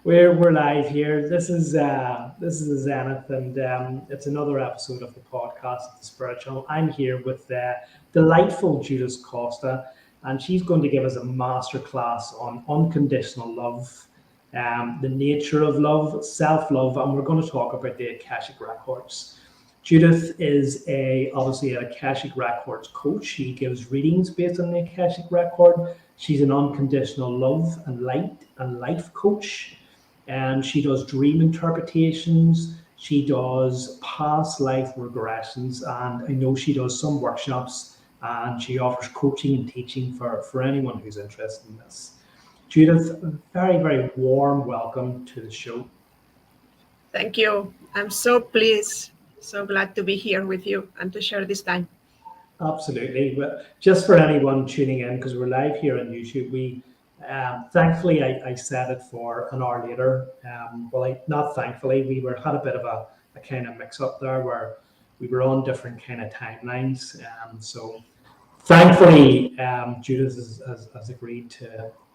We're live here. This is Zenith, and it's another episode of the podcast, The Spiritual. I'm here with delightful Judith Costa, and she's going to give us a masterclass on unconditional love, the nature of love, self-love, and we're going to talk about the Akashic Records. Judith is obviously an Akashic Records coach. She gives readings based on the Akashic Record. She's an unconditional love and light and life coach. And she does dream interpretations. She does past life regressions. And I know she does some workshops, and she offers coaching and teaching for anyone who's interested in this. Judith, a very, very warm welcome to the show. Thank you. I'm so pleased. So glad to be here with you and to share this time. Absolutely. Well, just for anyone tuning in, because we're live here on YouTube, thankfully I set it for an hour later. Not thankfully, we had a bit of a kind of mix up there where we were on different kind of timelines. So thankfully, Judith has agreed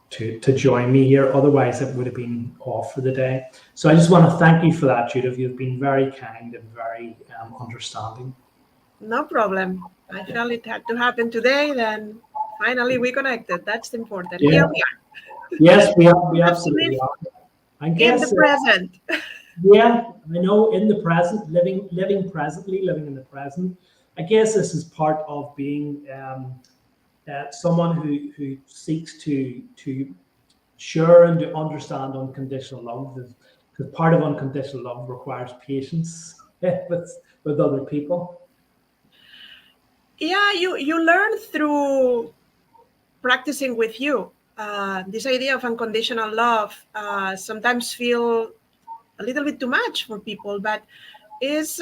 to join me here. Otherwise, it would have been off for the day. So I just want to thank you for that, Judith. You've been very kind and very understanding. No problem. I felt it had to happen today. Then finally we connected. That's important. Yeah. Here we are. Yes, we absolutely are. I guess, in the present. Yeah, I know, in the present, living presently, living in the present. I guess this is part of being someone who seeks to share and to understand unconditional love, because part of unconditional love requires patience with other people. Yeah, you learn through practicing with you. This idea of unconditional love sometimes feel a little bit too much for people, but is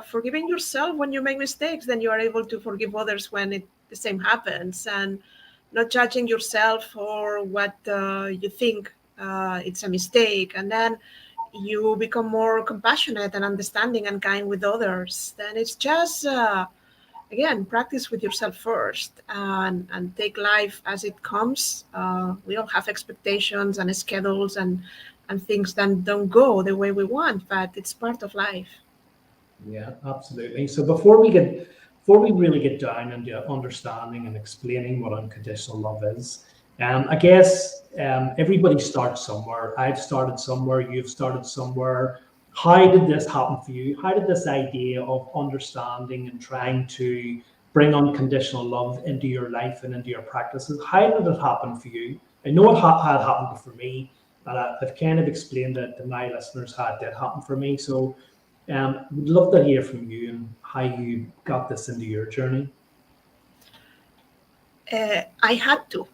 forgiving yourself when you make mistakes. Then you are able to forgive others when the same happens, and not judging yourself for what you think it's a mistake. And then you become more compassionate and understanding and kind with others. Then it's just again, practice with yourself first, and take life as it comes. We all have expectations and schedules and things that don't go the way we want, but it's part of life. Yeah, absolutely. So before we really get down into understanding and explaining what unconditional love is, I guess everybody starts somewhere. I've started somewhere. You've started somewhere. How did this happen for you? How did this idea of understanding and trying to bring unconditional love into your life and into your practices, how did it happen for you? I know it had happened for me, and I've kind of explained it to my listeners how it did happen for me. So would love to hear from you and how you got this into your journey. I had to.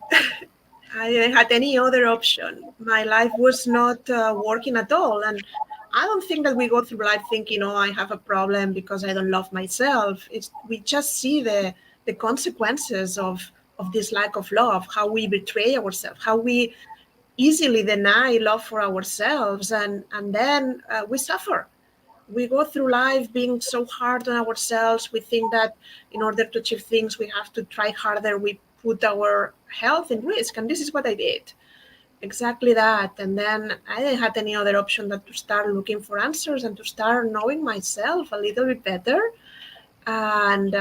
I didn't have any other option. My life was not working at all. And I don't think that we go through life thinking, oh, I have a problem because I don't love myself. We just see the consequences of this lack of love, how we betray ourselves, how we easily deny love for ourselves, and then we suffer. We go through life being so hard on ourselves. We think that in order to achieve things, we have to try harder. We put our health in risk. And this is what I did. Exactly that. And then I didn't have any other option than to start looking for answers and to start knowing myself a little bit better. And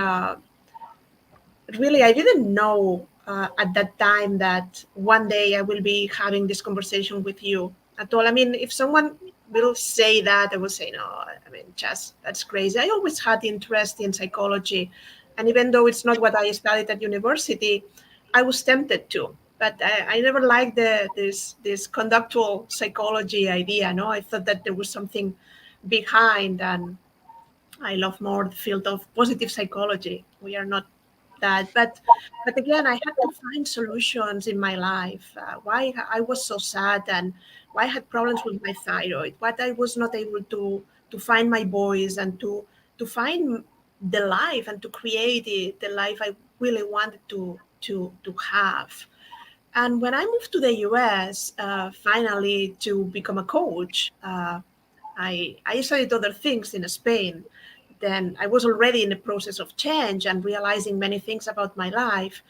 really, I didn't know at that time that one day I will be having this conversation with you at all. I mean, if someone will say that, I will say, no, I mean, just that's crazy. I always had interest in psychology. And even though it's not what I studied at university, I was tempted to. But I never liked this conductual psychology idea. No, I thought that there was something behind, and I love more the field of positive psychology. We are not that, but again, I had to find solutions in my life. Why I was so sad, and why I had problems with my thyroid. What I was not able to find my voice, and to find the life and to create the life I really wanted to have. And when I moved to the US, finally to become a coach, I studied other things in Spain. Then I was already in the process of change and realizing many things about my life.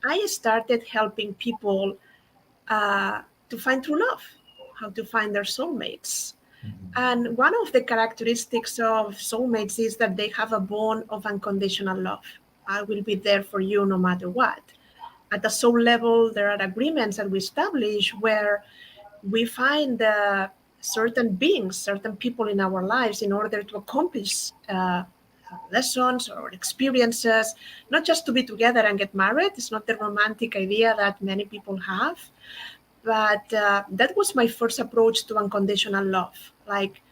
I started helping people to find true love, to find their soulmates. And one of the characteristics of soulmates is that they have a bond of unconditional love. I will be there for you no matter what. At the soul level, there are agreements that we establish where we find certain beings, certain people in our lives in order to accomplish lessons or experiences, not just to be together and get married. It's not the romantic idea that many people have. But that was my first approach to unconditional love. Like,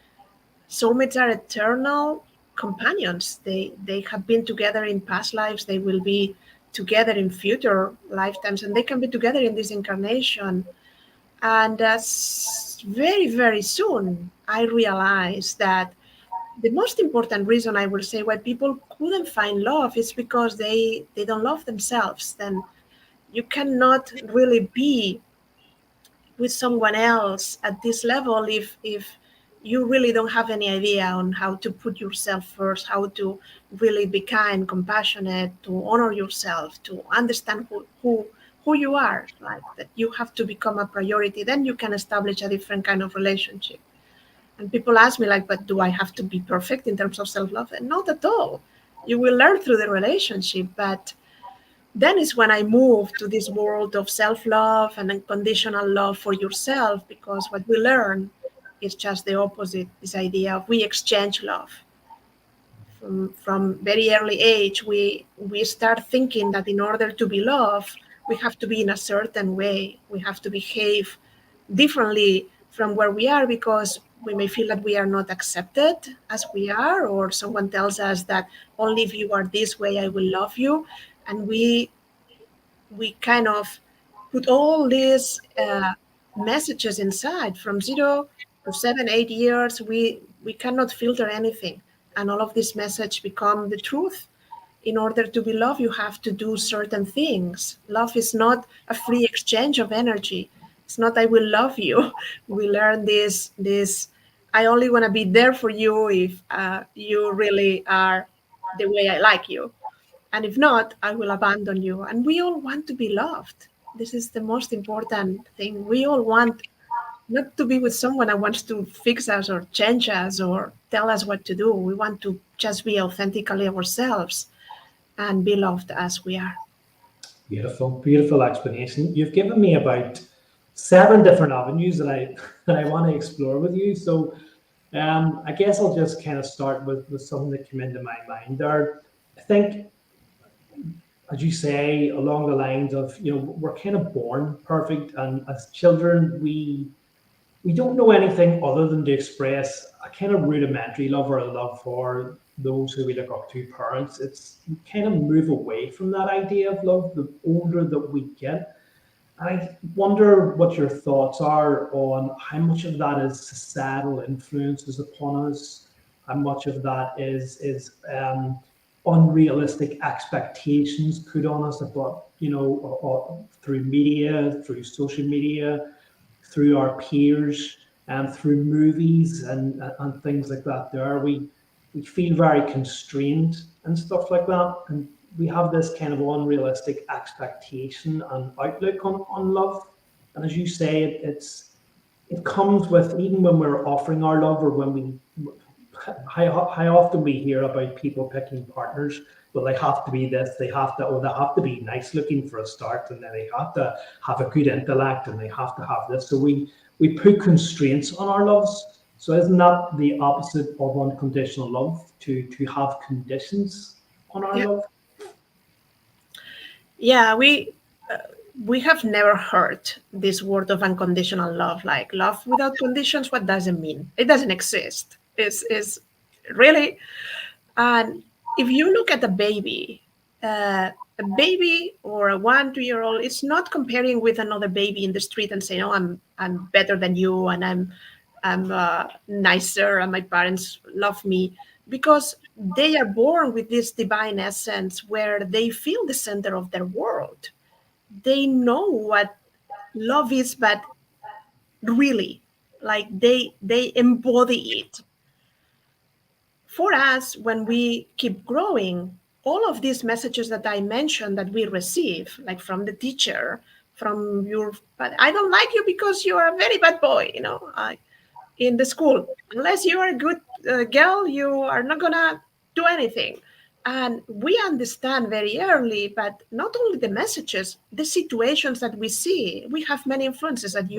soulmates are eternal companions. They have been together in past lives. They will be together in future lifetimes, and they can be together in this incarnation. And very, very soon, I realized that the most important reason, I will say, why people couldn't find love is because they don't love themselves. Then you cannot really be with someone else at this level if you really don't have any idea on how to put yourself first, how to really be kind, compassionate, to honor yourself, to understand who you are, like that you have to become a priority. Then you can establish a different kind of relationship. And people ask me, like, but do I have to be perfect in terms of self-love? And not at all. You will learn through the relationship, but then is when I moved to this world of self-love and unconditional love for yourself, because what we learn is just the opposite, this idea of we exchange love. From very early age, we start thinking that in order to be loved, we have to be in a certain way. We have to behave differently from where we are, because we may feel that we are not accepted as we are, or someone tells us that only if you are this way, I will love you. And we kind of put all these messages inside. From 0 to 7, 8 years, we cannot filter anything, and all of this message become the truth. In order to be loved, you have to do certain things. Love is not a free exchange of energy. It's not I will love you. We learn this I only want to be there for you if you really are the way I like you, and if not, I will abandon you. And we all want to be loved. This is the most important thing. We all want not to be with someone that wants to fix us or change us or tell us what to do. We want to just be authentically ourselves and be loved as we are. Beautiful, beautiful explanation. You've given me about 7 different avenues that I that I want to explore with you. So I guess I'll just kind of start with something that came into my mind there. I think, as you say, along the lines of, we're kind of born perfect, and as children, we don't know anything other than to express a kind of rudimentary love or a love for those who we look up to, parents. It's we kind of move away from that idea of love the older that we get. And I wonder what your thoughts are on how much of that is societal influences upon us, how much of that is unrealistic expectations put on us about, through media, through social media, through our peers, and through movies and things like that. We feel very constrained and stuff like that, and we have this kind of unrealistic expectation and outlook on love. And as you say, it comes with, even when we're offering our love, or when how often we hear about people picking partners. Well, they have to be this, they have to be nice looking for a start, and then they have to have a good intellect, and they have to have this. So we put constraints on our loves. So isn't that the opposite of unconditional love, to have conditions on our Yeah, love? yeah. We have never heard this word of unconditional love, like love without conditions. What does it mean? It doesn't exist. Is really. And if you look at a baby or a 1 2 year old, it's not comparing with another baby in the street and saying, "Oh, I'm better than you, and I'm nicer, and my parents love me," because they are born with this divine essence where they feel the center of their world. They know what love is, but really, like they embody it. For us, when we keep growing, all of these messages that I mentioned that we receive, like from the teacher, from your, but I don't like you because you are a very bad boy, in the school. Unless you are a good girl, you are not gonna do anything. And we understand very early, but not only the messages, the situations that we see. We have many influences that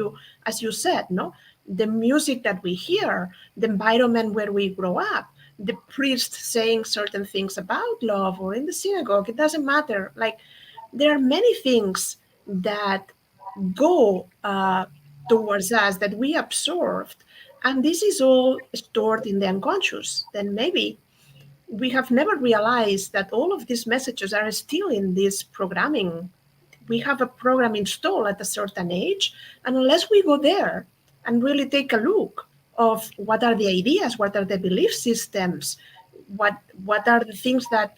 as you said, no, the music that we hear, the environment where we grow up, the priest saying certain things about love, or in the synagogue. It doesn't matter. Like, there are many things that go towards us that we absorbed, and this is all stored in the unconscious. Then maybe we have never realized that all of these messages are still in this programming. We have a program installed at a certain age, and unless we go there and really take a look of what are the ideas, what are the belief systems, what are the things that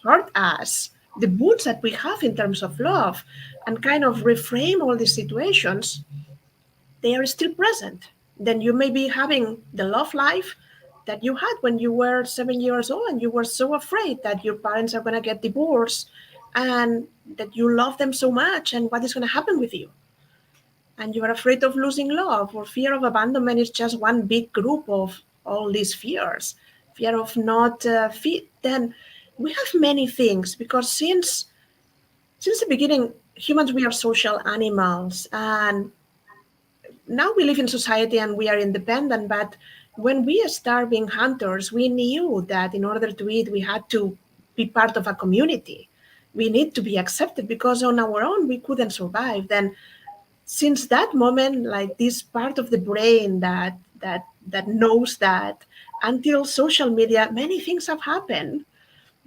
hurt us, the wounds that we have in terms of love, and kind of reframe all these situations, they are still present. Then you may be having the love life that you had when you were 7 years old, and you were so afraid that your parents are going to get divorced, and that you love them so much, and what is going to happen with you. And you are afraid of losing love, or fear of abandonment is just one big group of all these fears. Fear of not fit. Then we have many things, because since the beginning, humans, we are social animals, and now we live in society and we are independent. But when we start being hunters, we knew that in order to eat, we had to be part of a community. We need to be accepted, because on our own we couldn't survive. Then since that moment, like, this part of the brain that knows that, until social media, many things have happened,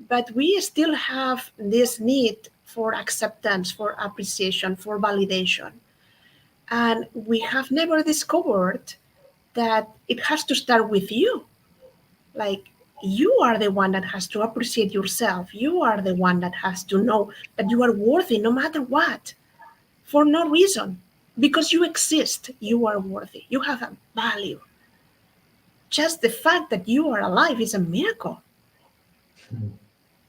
but we still have this need for acceptance, for appreciation, for validation. And we have never discovered that it has to start with you. Like, you are the one that has to appreciate yourself. You are the one that has to know that you are worthy no matter what, for no reason. Because you exist, you are worthy. You have a value. Just the fact that you are alive is a miracle.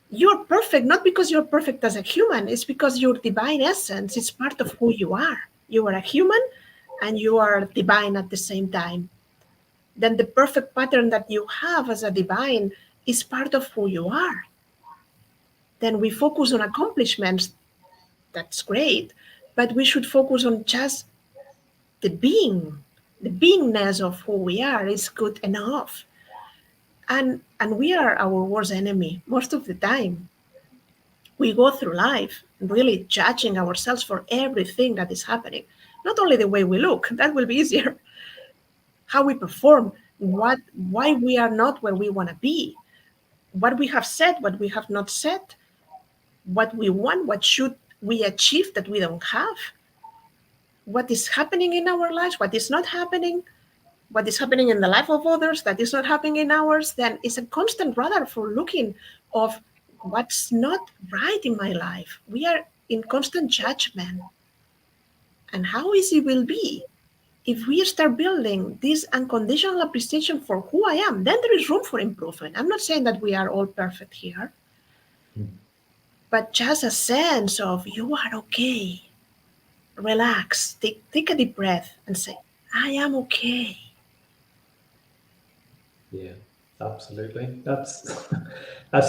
You're perfect, not because you're perfect as a human, it's because your divine essence is part of who you are. You are a human and you are divine at the same time. Then the perfect pattern that you have as a divine is part of who you are. Then we focus on accomplishments, that's great, but we should focus on just the being. The beingness of who we are is good enough. And we are our worst enemy most of the time. We go through life really judging ourselves for everything that is happening. Not only the way we look, that will be easier. How we perform, why we are not where we want to be, what we have said, what we have not said, what we want, what should we achieve that we don't have, what is happening in our lives, what is not happening, what is happening in the life of others that is not happening in ours. Then it's a constant radar for looking of what's not right in my life. We are in constant judgment. And how easy will be if we start building this unconditional appreciation for who I am. Then there is room for improvement. I'm not saying that we are all perfect here, but just a sense of you are okay. Relax, take a deep breath and say, I am okay. Yeah, absolutely. That's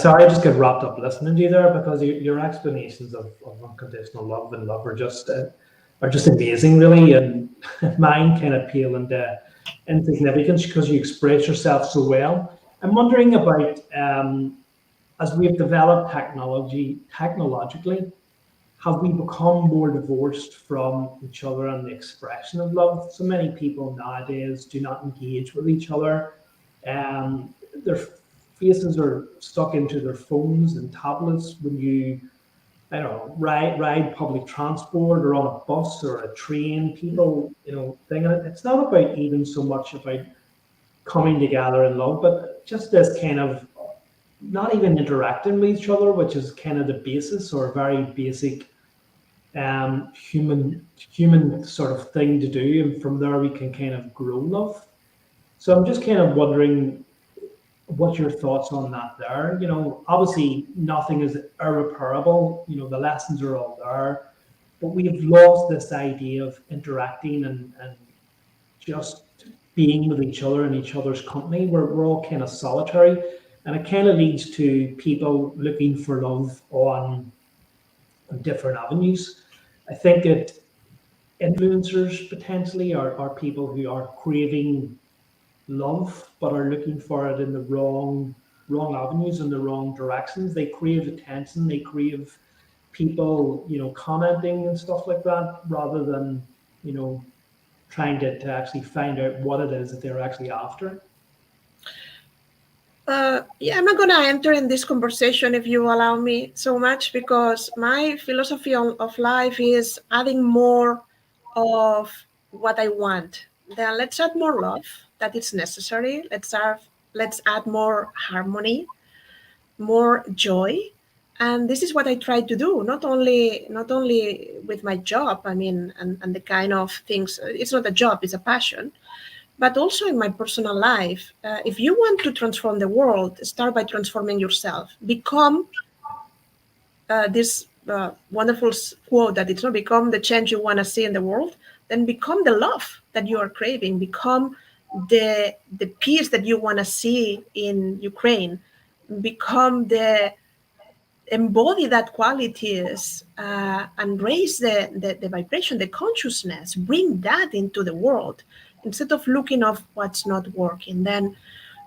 sorry, I just get wrapped up listening to you there, because your explanations of unconditional love and love are just amazing, really, and mine kind of pale into insignificance because you express yourself so well. I'm wondering about as we've developed technologically, have we become more divorced from each other and the expression of love? So many people nowadays do not engage with each other. Their faces are stuck into their phones and tablets. When you, I don't know, ride public transport or on a bus or a train, people, thing. And it's not about even so much about coming together in love, but just this kind of not even interacting with each other, which is kind of the basis or very basic human sort of thing to do. And from there we can kind of grow love. So I'm just kind of wondering what your thoughts on that there. Obviously nothing is irreparable. The lessons are all there. but we've lost this idea of interacting and just being with each other and each other's company. We're all kind of solitary, and it kind of leads to people looking for love on different avenues. I think it influencers potentially are people who are craving love but are looking for it in the wrong avenues and the wrong directions. They crave attention, they crave people, commenting and stuff like that, rather than, trying to actually find out what it is that they're actually after. Yeah, I'm not going to enter in this conversation if you allow me so much, because my philosophy of life is adding more of what I want. Then let's add more love that is necessary. Let's add more harmony, more joy. And this is what I try to do, not only with my job, I mean, and the kind of things. It's not a job, it's a passion, but also in my personal life. If you want to transform the world, start by transforming yourself. Become this wonderful quote that it's not become the change you want to see in the world, then become the love that you are craving. Become the peace that you want to see in Ukraine. Become the embody that qualities and raise the vibration, the consciousness, bring that into the world instead of looking of what's not working. Then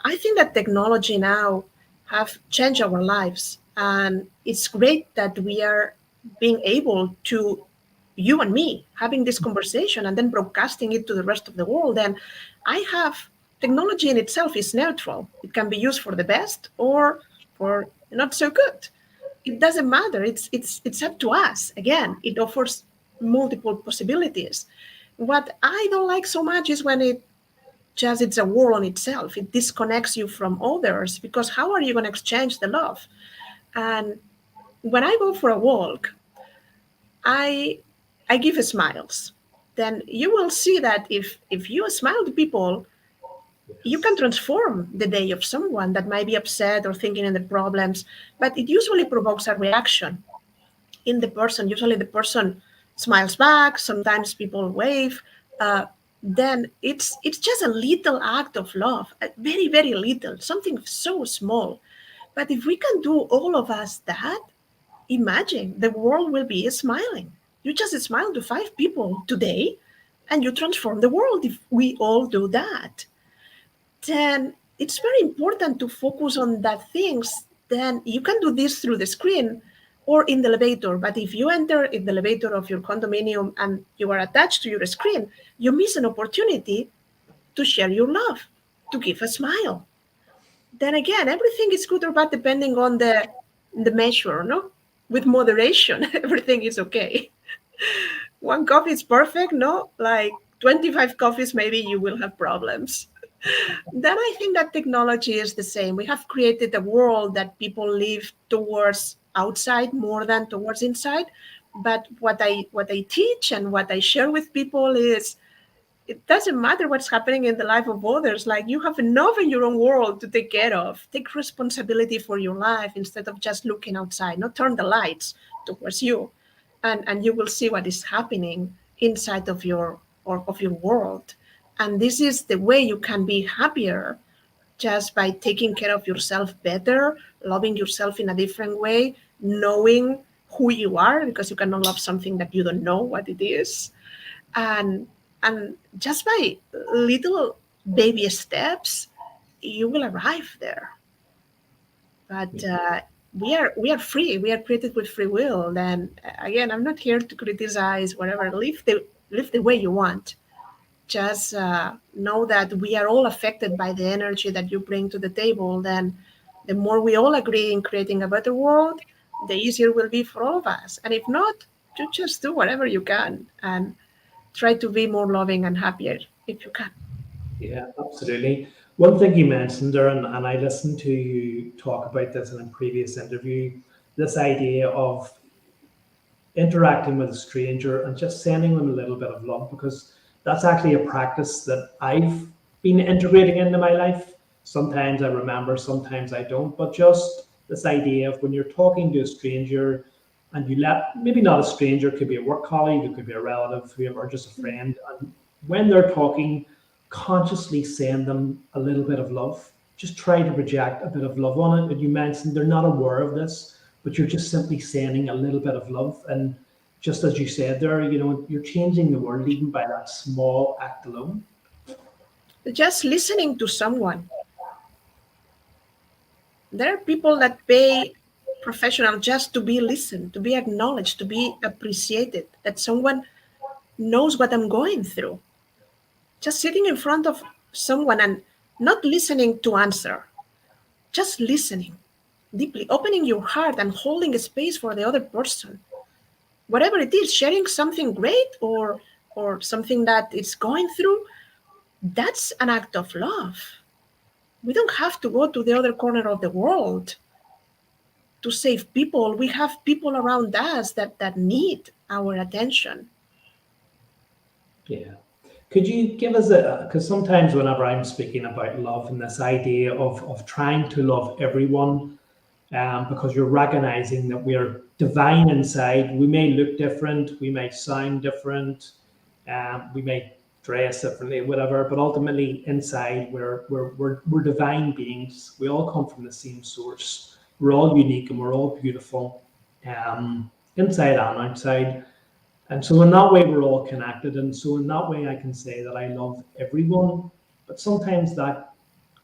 I think that technology now have changed our lives, and it's great that we are being able to, you and me, having this conversation and then broadcasting it to the rest of the world. And I have technology in itself is neutral. It can be used for the best or for not so good. It doesn't matter. It's up to us. Again, it offers multiple possibilities. What I don't like so much is when it's a war on itself. It disconnects you from others, because how are you going to exchange the love? And when I go for a walk, I give smiles. Then you will see that if you smile to people, you can transform the day of someone that might be upset or thinking in the problems, but it usually provokes a reaction in the person. Usually the person smiles back, sometimes people wave. Then it's just a little act of love, very, very little, something so small. But if we can do all of us that, imagine the world will be smiling. You just smile to 5 people today and you transform the world. If we all do that, then it's very important to focus on that things. Then you can do this through the screen or in the elevator. But if you enter in the elevator of your condominium and you are attached to your screen, you miss an opportunity to share your love, to give a smile. Then again, everything is good or bad depending on the measure, no? With moderation, everything is okay. One coffee is perfect, no? Like 25 coffees, maybe you will have problems. Then I think that technology is the same. We have created a world that people live towards outside more than towards inside. But what I teach and what I share with people is it doesn't matter what's happening in the life of others. Like, you have enough in your own world to take care of. Take responsibility for your life instead of just looking outside. Not turn the lights towards you, and you will see what is happening inside of your world. And this is the way you can be happier, just by taking care of yourself better, loving yourself in a different way, knowing who you are, because you cannot love something that you don't know what it is. And and just by little baby steps, you will arrive there. But we are free. We are created with free will. Then again, I'm not here to criticize whatever. Live the way you want. Just know that we are all affected by the energy that you bring to the table. Then the more we all agree in creating a better world, the easier it will be for all of us. And if not, you just do whatever you can and try to be more loving and happier if you can. Yeah, absolutely. One thing you mentioned there, and I listened to you talk about this in a previous interview, this idea of interacting with a stranger and just sending them a little bit of love, because that's actually a practice that I've been integrating into my life. Sometimes I remember, sometimes I don't, but just this idea of when you're talking to a stranger, and you let, maybe not a stranger, it could be a work colleague, it could be a relative, whoever, just a friend, and when they're talking, consciously send them a little bit of love. Just try to project a bit of love on it. And you mentioned they're not aware of this, but you're just simply sending a little bit of love. And just as you said there, you're changing the world even by that small act alone. Just listening to someone. There are people that pay professional just to be listened, to be acknowledged, to be appreciated, that someone knows what I'm going through. Just sitting in front of someone and not listening to answer, just listening deeply, opening your heart and holding a space for the other person. Whatever it is, sharing something great or something that is going through, that's an act of love. We don't have to go to the other corner of the world to save people. We have people around us that need our attention. Yeah. Could you give us because sometimes whenever I'm speaking about love and this idea of trying to love everyone, because you're recognizing that we're divine inside. We may look different, we may sound different, we may dress differently, whatever. But ultimately, inside, we're divine beings. We all come from the same source. We're all unique and we're all beautiful, inside and outside. And so, in that way, we're all connected. And so, in that way, I can say that I love everyone. But sometimes that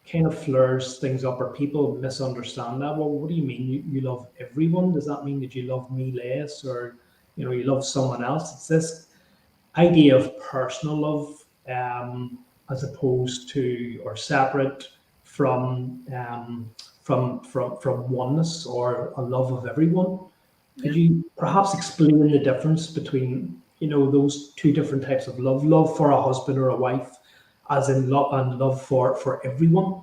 kind of flares things up, or people misunderstand that. Well, what do you mean you love everyone? Does that mean that you love me less, or you love someone else? It's this idea of personal love, as opposed to, or separate from, from oneness or a love of everyone. Yeah. Could you perhaps explain the difference between those two different types of love? Love for a husband or a wife, as in love, and love for everyone.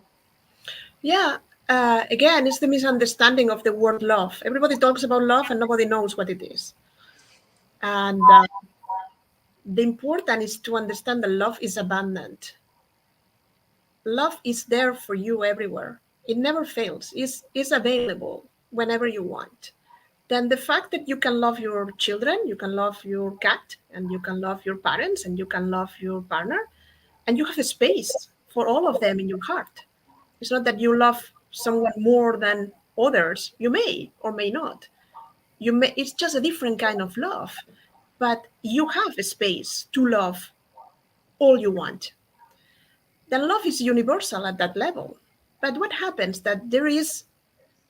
Yeah. Again, it's the misunderstanding of the word love. Everybody talks about love and nobody knows what it is. And the important is to understand that love is abundant. Love is there for you everywhere. It never fails. It's available whenever you want. Then the fact that you can love your children, you can love your cat, and you can love your parents, and you can love your partner, and you have a space for all of them in your heart. It's not that you love someone more than others. You may or may not. You may. It's just a different kind of love, but you have a space to love all you want. Then love is universal at that level. But what happens that there is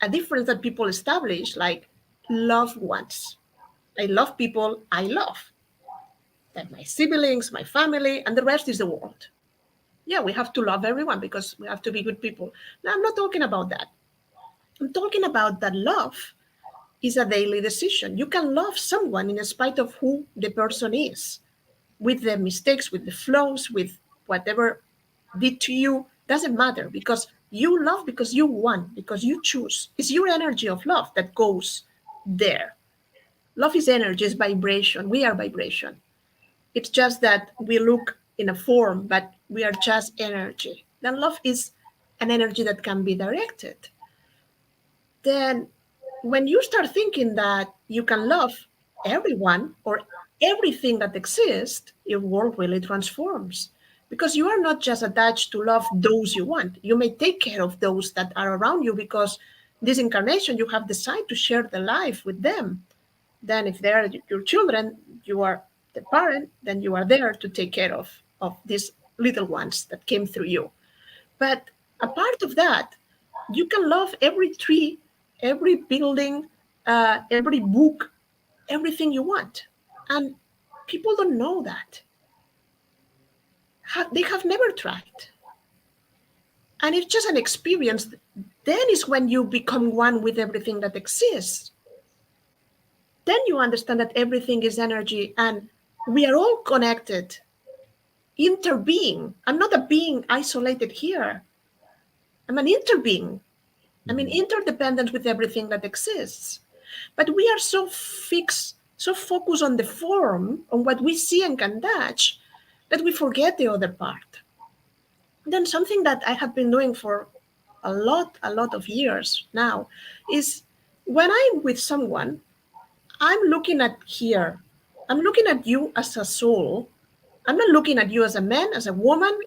a difference that people establish, like loved ones. I love people I love, like my siblings, my family, and the rest is the world. Yeah, we have to love everyone because we have to be good people. Now, I'm not talking about that. I'm talking about that love is a daily decision. You can love someone in spite of who the person is, with the mistakes, with the flaws, with whatever did to you. Doesn't matter because you love because you want, because you choose. It's your energy of love that goes there. Love is energy, is vibration. We are vibration. It's just that we look in a form, but we are just energy. Then love is an energy that can be directed. Then when you start thinking that you can love everyone or everything that exists, your world really transforms. Because you are not just attached to love those you want. You may take care of those that are around you because this incarnation you have decided to share the life with them. Then if they are your children, you are the parent, then you are there to take care of these little ones that came through you. But a part of that, you can love every tree, every building, every book, everything you want. And people don't know that. They have never tried. And it's just an experience. Then is when you become one with everything that exists. Then you understand that everything is energy and we are all connected, interbeing. I'm not a being isolated here. I'm an interbeing. I'm in interdependence with everything that exists. But we are so fixed, so focused on the form, on what we see and can touch, that we forget the other part. Then something that I have been doing for a lot of years now is when I'm with someone, I'm looking at here. I'm looking at you as a soul. I'm not looking at you as a man, as a woman,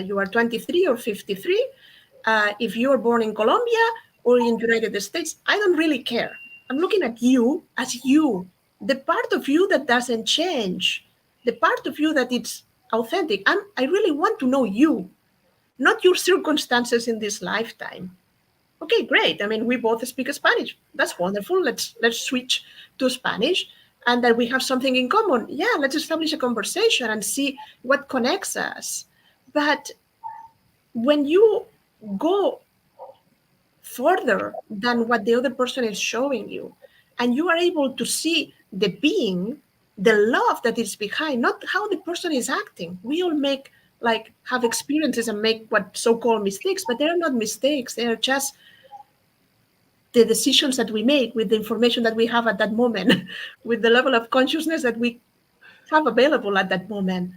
you are 23 or 53. If you are born in Colombia or in United States, I don't really care. I'm looking at you as you, the part of you that doesn't change, the part of you that it's authentic. I really want to know you, not your circumstances in this lifetime. Okay, great. I mean, we both speak Spanish. That's wonderful. Let's switch to Spanish, and that we have something in common. Yeah, let's establish a conversation and see what connects us. But when you go further than what the other person is showing you, and you are able to see the being, the love that is behind, not how the person is acting. We all make, like, have experiences and make what so-called mistakes, but they are not mistakes. They are just the decisions that we make with the information that we have at that moment, with the level of consciousness that we have available at that moment.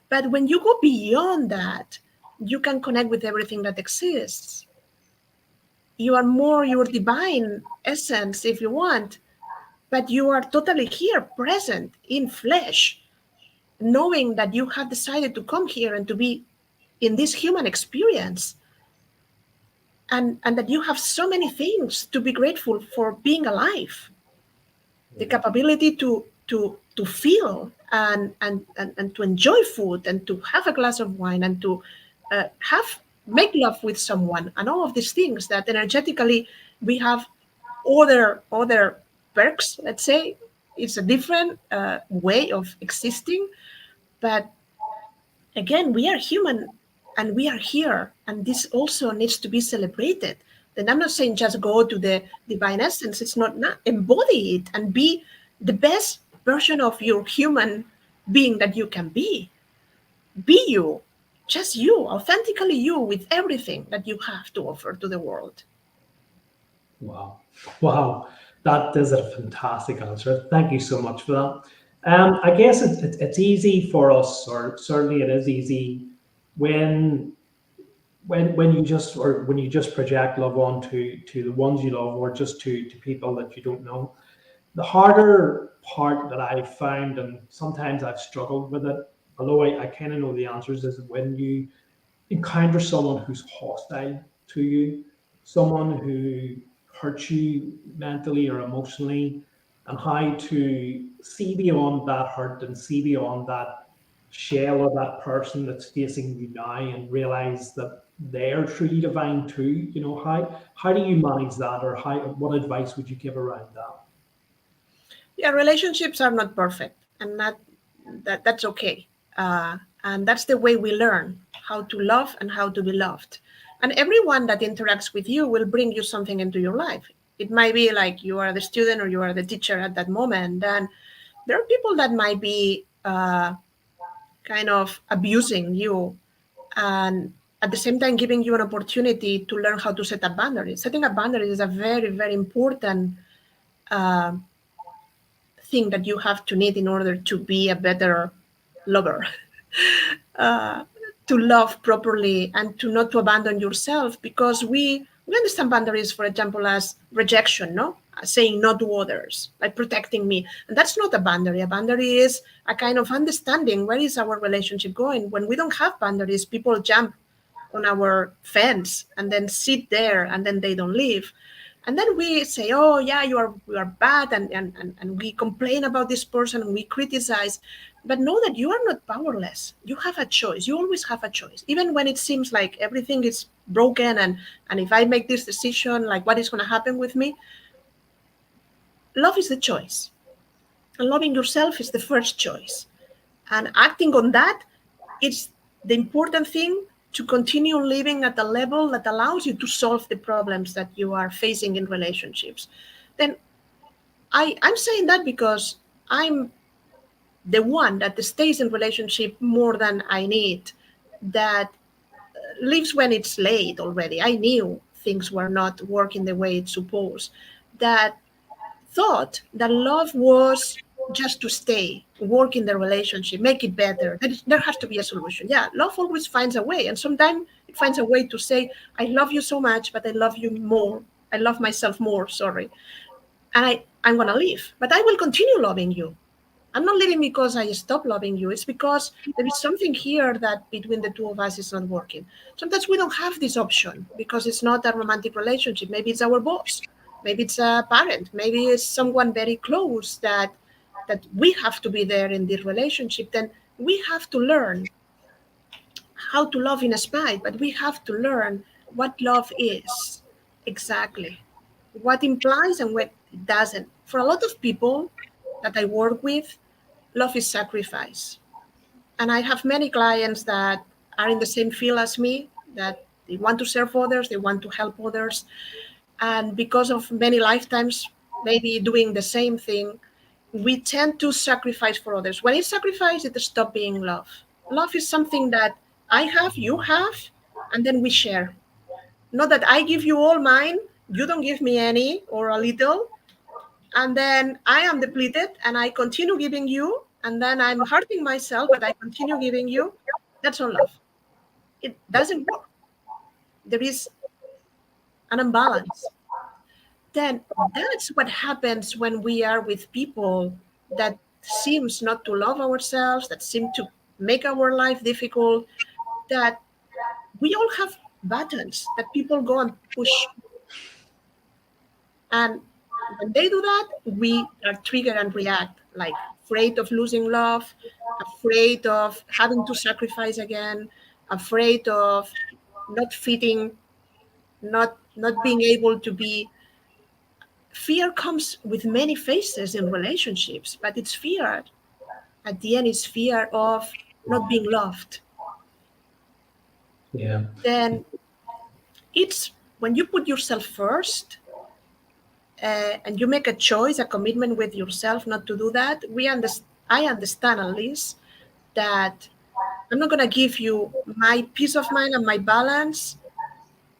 But when you go beyond that, you can connect with everything that exists. You are more your divine essence, if you want, but you are totally here, present in flesh, knowing that you have decided to come here and to be in this human experience, and that you have so many things to be grateful for being alive. The capability to feel and to enjoy food and to have a glass of wine and to have make love with someone, and all of these things that energetically we have other perks. Let's say it's a different way of existing, but again, we are human and we are here, and this also needs to be celebrated. Then I'm not saying just go to the divine essence. It's not embody it and be the best version of your human being that you can be. Be you, just you, authentically you, with everything that you have to offer to the world. Wow. Wow. That is a fantastic answer. Thank you so much for that. I guess it's easy for us, or certainly it is easy when when you just project love onto to the ones you love, or just to people that you don't know. The harder part that I found, and sometimes I've struggled with it, although I kind of know the answers, is when you encounter someone who's hostile to you, someone who hurts you mentally or emotionally, and how to see beyond that hurt and see beyond that shell of that person that's facing you now, and realize that they're truly divine too. You know, how do you manage that, or how what advice would you give around that? Yeah, relationships are not perfect, and that's okay. And that's the way we learn how to love and how to be loved. And everyone that interacts with you will bring you something into your life. It might be like you are the student or you are the teacher at that moment. And there are people that might be kind of abusing you, and at the same time giving you an opportunity to learn how to set up boundaries. Setting up boundaries is a very, very important uh, thing that you have to need in order to be a better lover. uh, to love properly and to not to abandon yourself, because we understand boundaries, for example, as rejection, no, saying no to others, like protecting me, and that's not a boundary. A boundary is a kind of understanding where is our relationship going. When we don't have boundaries, people jump on our fence and then sit there and then they don't leave, and then we say, oh yeah, you are bad, and we complain about this person and we criticize. But know that you are not powerless. You have a choice. You always have a choice, even when it seems like everything is broken, and if I make this decision, like, what is going to happen with me? Love is the choice, and loving yourself is the first choice, and acting on that, it's the important thing, to continue living at a level that allows you to solve the problems that you are facing in relationships. Then I'm saying that because I'm the one that stays in relationship more than I need, that leaves when it's late already. I knew things were not working the way it's supposed, that thought that love was just to stay, work in the relationship, make it better. There has to be a solution. Yeah, love always finds a way. And sometimes it finds a way to say, I love you so much, but I love you more. I love myself more, sorry. and I'm going to leave, but I will continue loving you. I'm not leaving because I stop loving you. It's because there is something here that between the two of us is not working. Sometimes we don't have this option because it's not a romantic relationship. Maybe it's our boss. Maybe it's a parent. Maybe it's someone very close that we have to be there in this relationship. Then we have to learn how to love in spite, but we have to learn what love is exactly, what implies and what it doesn't. For a lot of people that I work with, love is sacrifice. And I have many clients that are in the same field as me, that they want to serve others, they want to help others. And because of many lifetimes, maybe doing the same thing, we tend to sacrifice for others. When it's sacrifice, it stops being love. Love is something that I have, you have, and then we share. Not that I give you all mine, you don't give me any or a little, and then I am depleted and I continue giving you, and then I'm hurting myself, but I continue giving you. That's not love. It doesn't work. There is an imbalance. Then that's what happens when we are with people that seems not to love ourselves, that seem to make our life difficult, that we all have buttons that people go and push. And when they do that, we are triggered and react, like afraid of losing love, afraid of having to sacrifice again, afraid of not fitting, not being able to be. Fear comes with many faces in relationships, but it's fear. At the end, it's fear of not being loved. Yeah. Then it's when you put yourself first, and you make a choice, a commitment with yourself not to do that. I understand at least that I'm not going to give you my peace of mind and my balance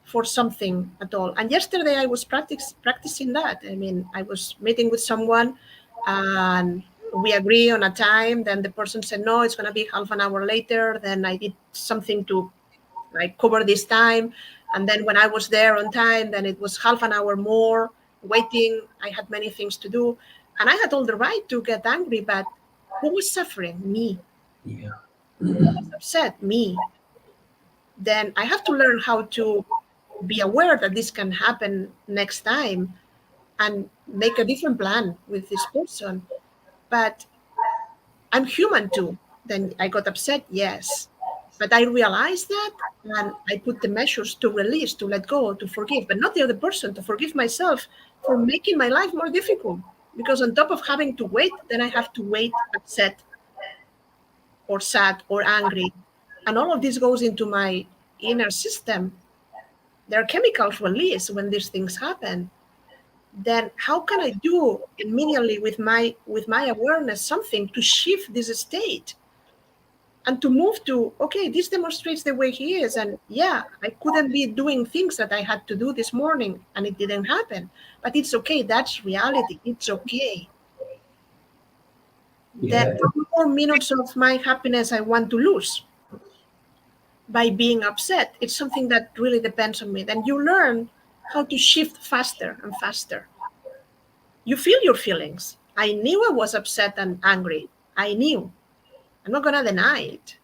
for something at all. And yesterday I was practicing that. I mean, I was meeting with someone and we agree on a time. Then the person said, no, it's going to be half an hour later. Then I did something to like cover this time. And then when I was there on time, then it was half an hour more waiting. I had many things to do. And I had all the right to get angry, but who was suffering? Me. Yeah. Who was upset? Me. Then I have to learn how to be aware that this can happen next time and make a different plan with this person. But I'm human too. Then I got upset, yes. But I realized that and I put the measures to release, to let go, to forgive, but not the other person, to forgive myself for making my life more difficult. Because on top of having to wait, then I have to wait upset or sad or angry. And all of this goes into my inner system. There are chemicals released when these things happen. Then how can I do immediately with my awareness something to shift this state and to move to, okay, this demonstrates the way he is, and yeah, I couldn't be doing things that I had to do this morning and it didn't happen, but it's okay, that's reality, it's okay. Then Yeah. how more minutes of my happiness I want to lose by being upset? It's something that really depends on me. Then you learn how to shift faster and faster. You feel your feelings. I knew I was upset and angry. I knew. I'm not going to deny it.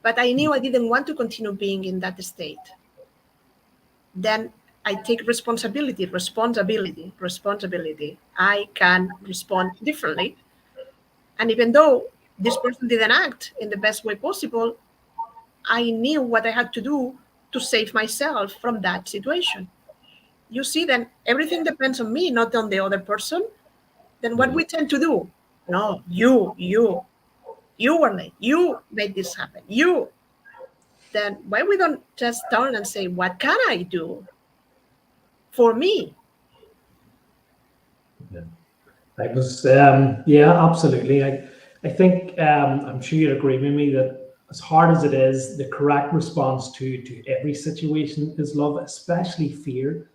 But I knew I didn't want to continue being in that state. Then I take responsibility. I can respond differently. And even though this person didn't act in the best way possible, I knew what I had to do to save myself from that situation. You see, then everything depends on me, not on the other person. Then what we tend to do? No, you were late. You made this happen. You. Then why we don't just turn and say, what can I do for me? Yeah. I was, yeah, absolutely. I think I'm sure you'd agree with me that as hard as it is, the correct response to every situation is love, especially fear,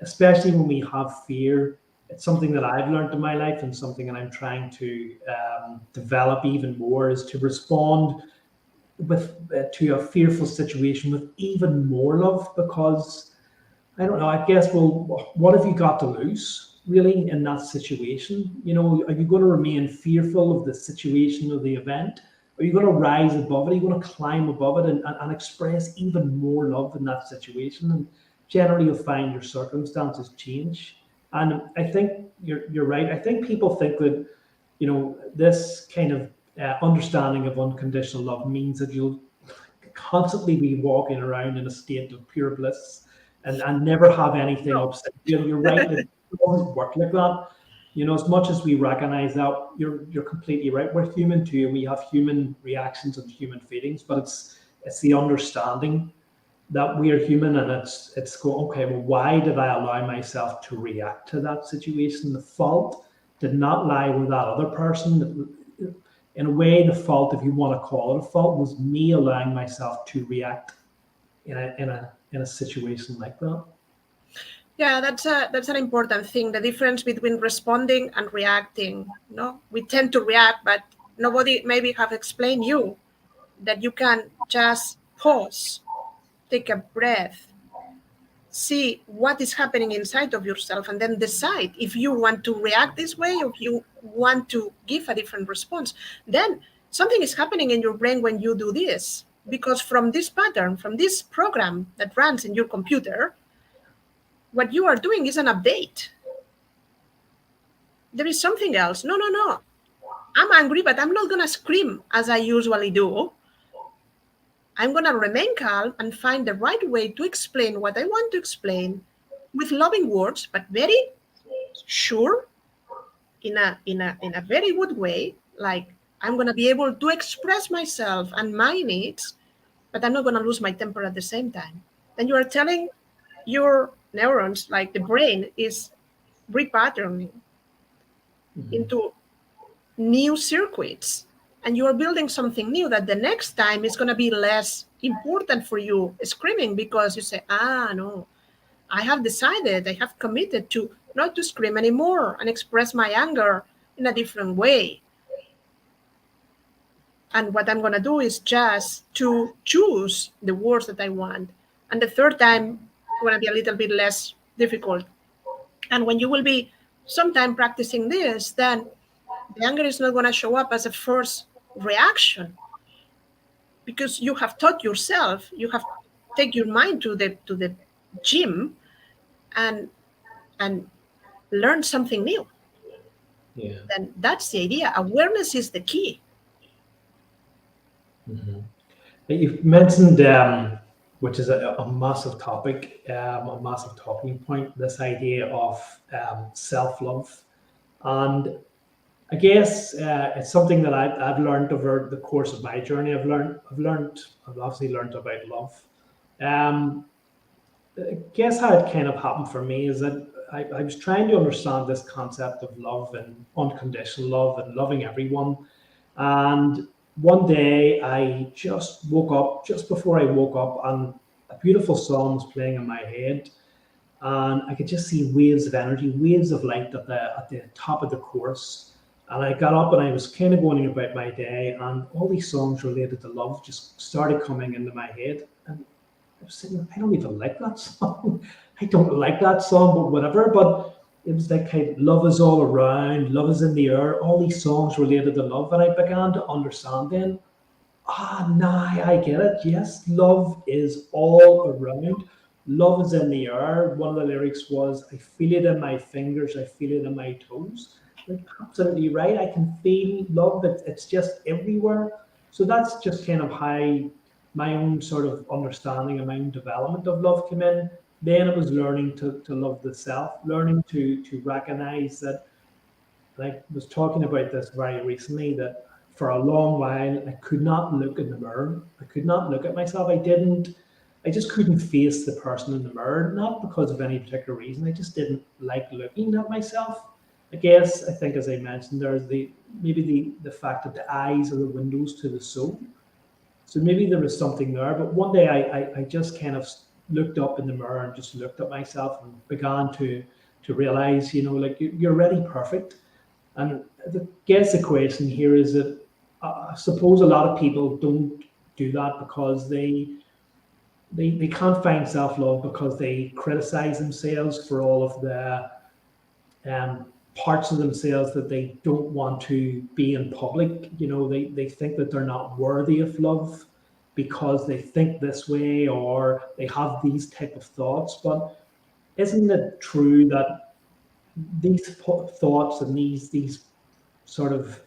especially when we have fear. It's something that I've learned in my life and something that I'm trying to develop even more is to respond with to a fearful situation with even more love because I don't know. I guess, well, what have you got to lose? really in that situation? You know, are you going to remain fearful of the situation or the event? Are you going to rise above it? Are you going to climb above it and express even more love in that situation? And generally, you'll find your circumstances change. And I think you're right. I think people think that, you know, this kind of understanding of unconditional love means that you'll constantly be walking around in a state of pure bliss and never have anything No. upset you. You're right, it doesn't work like that. You know, as much as we recognize that, you're completely right. We're human too, and we have human reactions and human feelings, but it's the understanding that we are human, and it's go, okay, well, why did I allow myself to react to that situation? The fault did not lie with that other person. In a way, the fault, if you want to call it a fault, was me allowing myself to react in a situation like that. Yeah, that's an important thing. The difference between responding and reacting. No, we tend to react, but nobody maybe have explained you that you can just pause, take a breath, see what is happening inside of yourself, and then decide if you want to react this way or if you want to give a different response. Then something is happening in your brain when you do this, because from this pattern, from this program that runs in your computer, what you are doing is an update. There is something else. No, no, no. I'm angry, but I'm not going to scream as I usually do. I'm going to remain calm and find the right way to explain what I want to explain with loving words, but very sure, in a very good way. Like, I'm going to be able to express myself and my needs, but I'm not going to lose my temper at the same time. Then you are telling your neurons, like the brain is repatterning into new circuits, and you are building something new that the next time is going to be less important for you screaming, because you say, no, I have decided, I have committed to not to scream anymore and express my anger in a different way. And what I'm going to do is just to choose the words that I want. And the third time going to be a little bit less difficult. And when you will be sometime practicing this, then the anger is not going to show up as a first reaction, because you have taught yourself, you have take your mind to the gym and and learn something new. Yeah. Then that's the idea. Awareness is the key. You've mentioned, which is a massive topic, a massive talking point, this idea of self-love. And I guess it's something that I've learned over the course of my journey. I've obviously learned about love. Um, I guess how it kind of happened for me is that I was trying to understand this concept of love and unconditional love and loving everyone. And one day I just woke up, just before I woke up, and a beautiful song was playing in my head. And I could just see waves of energy, waves of light at the top of the chorus. And I got up and I was kind of going about my day, and all these songs related to love just started coming into my head. And I was thinking, I don't even like that song. I don't like that song, but whatever. But it was like, hey, love is all around, love is in the air, all these songs related to love. And I began to understand then, now I get it. Yes, love is all around. Love is in the air. One of the lyrics was, I feel it in my fingers, I feel it in my toes. Like, absolutely right. I can feel love. It's just everywhere. So that's just kind of how my own sort of understanding and my own development of love came in. Then it was learning to love the self, learning to recognize that, and I was talking about this very recently, that for a long while I could not look in the mirror. I could not look at myself. I just couldn't face the person in the mirror, not because of any particular reason. I just didn't like looking at myself. I think as I mentioned, there's the fact that the eyes are the windows to the soul. So maybe there was something there. But one day I just kind of looked up in the mirror and just looked at myself and began to realize, like you're already perfect. And I guess the question here is that I suppose a lot of people don't do that because they can't find self-love, because they criticize themselves for all of the parts of themselves that they don't want to be in public. They think that they're not worthy of love because they think this way, or they have these type of thoughts. But isn't it true that these thoughts and these sort of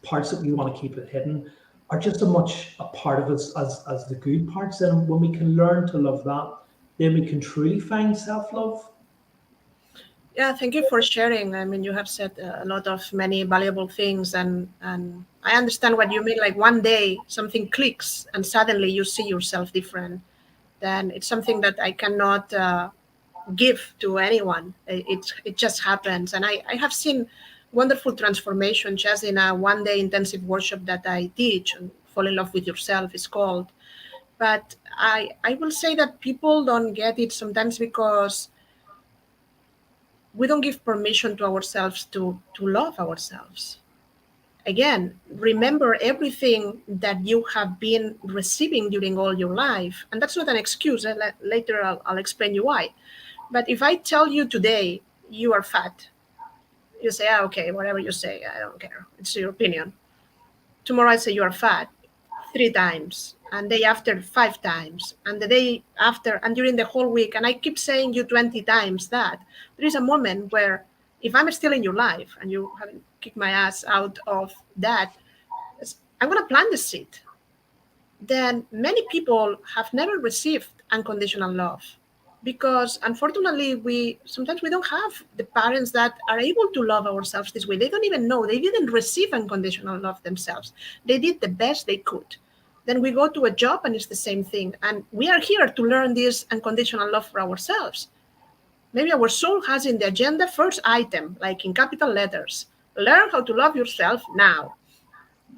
parts that we want to keep it hidden are just as much a part of us as the good parts? And when we can learn to love that, then we can truly find self-love. Yeah, thank you for sharing. I mean, you have said a lot of many valuable things, and I understand what you mean. Like one day something clicks, and suddenly you see yourself different. Then it's something that I cannot give to anyone. It just happens, and I have seen wonderful transformation just in a 1 day intensive workshop that I teach. And Fall in Love with Yourself is called. But I will say that people don't get it sometimes because we don't give permission to ourselves to love ourselves. Again, remember everything that you have been receiving during all your life. And that's not an excuse. Later, I'll explain you why. But if I tell you today you are fat, you say, okay, whatever you say, I don't care. It's your opinion. Tomorrow I say you are fat 3 times, and day after 5 times, and the day after, and during the whole week, and I keep saying you 20 times that, there is a moment where if I'm still in your life and you haven't kicked my ass out of that, I'm going to plant the seed. Then many people have never received unconditional love because unfortunately we don't have the parents that are able to love ourselves this way. They don't even know. They didn't receive unconditional love themselves. They did the best they could. Then we go to a job and it's the same thing. And we are here to learn this unconditional love for ourselves. Maybe our soul has in the agenda first item, like in capital letters, learn how to love yourself now.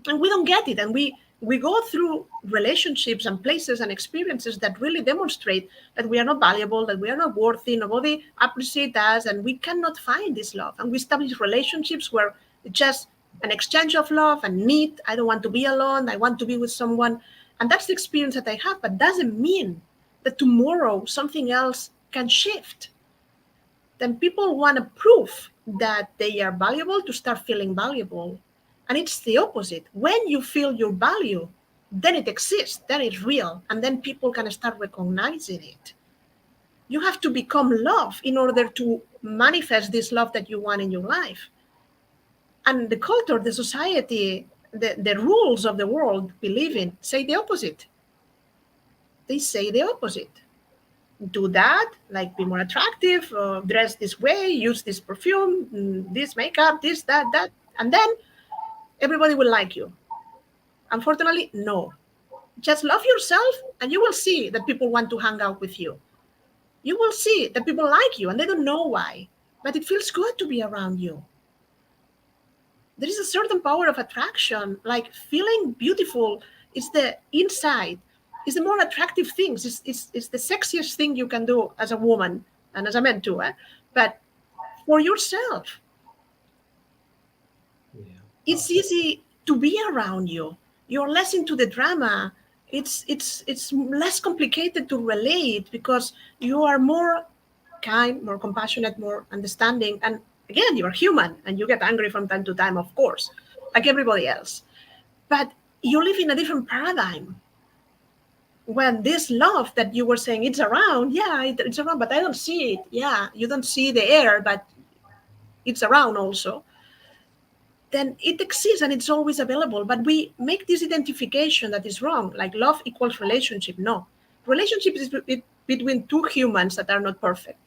And we don't get it. And we go through relationships and places and experiences that really demonstrate that we are not valuable, that we are not worthy, nobody appreciates us, and we cannot find this love. And we establish relationships where it's just an exchange of love and need. I don't want to be alone. I want to be with someone. And that's the experience that I have, but doesn't mean that tomorrow something else can shift. Then people want to prove that they are valuable to start feeling valuable. And it's the opposite. When you feel your value, then it exists, then it's real, and then people can start recognizing it. You have to become love in order to manifest this love that you want in your life. And the culture, the society, the rules of the world we live in say the opposite. They say the opposite. Do that, like be more attractive, dress this way, use this perfume, this makeup, this, that, and then everybody will like you. Unfortunately, no. Just love yourself and you will see that people want to hang out with you. You will see that people like you and they don't know why, but it feels good to be around you. There is a certain power of attraction, like feeling beautiful is the inside, is the more attractive things. It's the sexiest thing you can do as a woman and as a man too, but for yourself. Yeah. It's easy to be around you. You're less into the drama. It's less complicated to relate because you are more kind, more compassionate, more understanding. And again, you're human and you get angry from time to time, of course, like everybody else. But you live in a different paradigm. When this love that you were saying it's around, yeah, it's around, but I don't see it. Yeah, you don't see the air, but it's around also. Then it exists and it's always available. But we make this identification that is wrong, like love equals relationship. No, relationship is between two humans that are not perfect.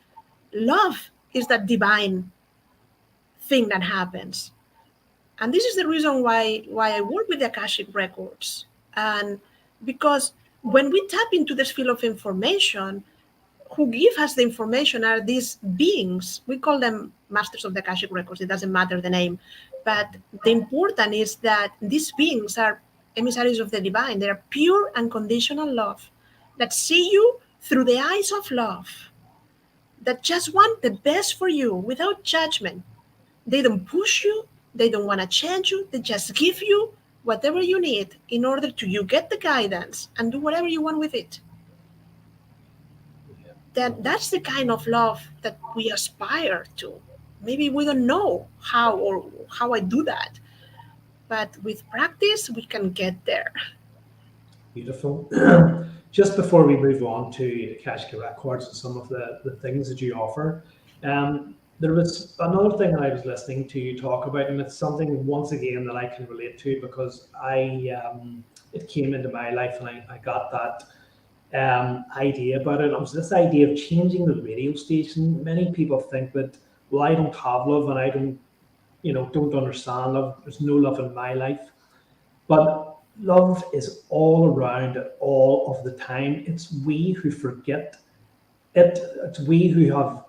Love is that divine thing that happens. And this is the reason why I work with the Akashic Records. And because when we tap into this field of information, who give us the information are these beings. We call them masters of the Akashic Records. It doesn't matter the name. But the important is that these beings are emissaries of the divine. They are pure unconditional love that see you through the eyes of love, that just want the best for you without judgment. They don't push you. They don't want to change you. They just give you whatever you need in order to you get the guidance and do whatever you want with it. Then that's the kind of love that we aspire to. maybe we don't know how I do that, but with practice we can get there. Beautiful. Just before we move on to Akashic Records and some of the things that you offer, there was another thing that I was listening to you talk about, and it's something once again that I can relate to because it came into my life and I got that idea about it. It was this idea of changing the radio station. Many people think that, well, I don't have love and I don't understand love. There's no love in my life. But love is all around all of the time. It's we who forget it. It's we who have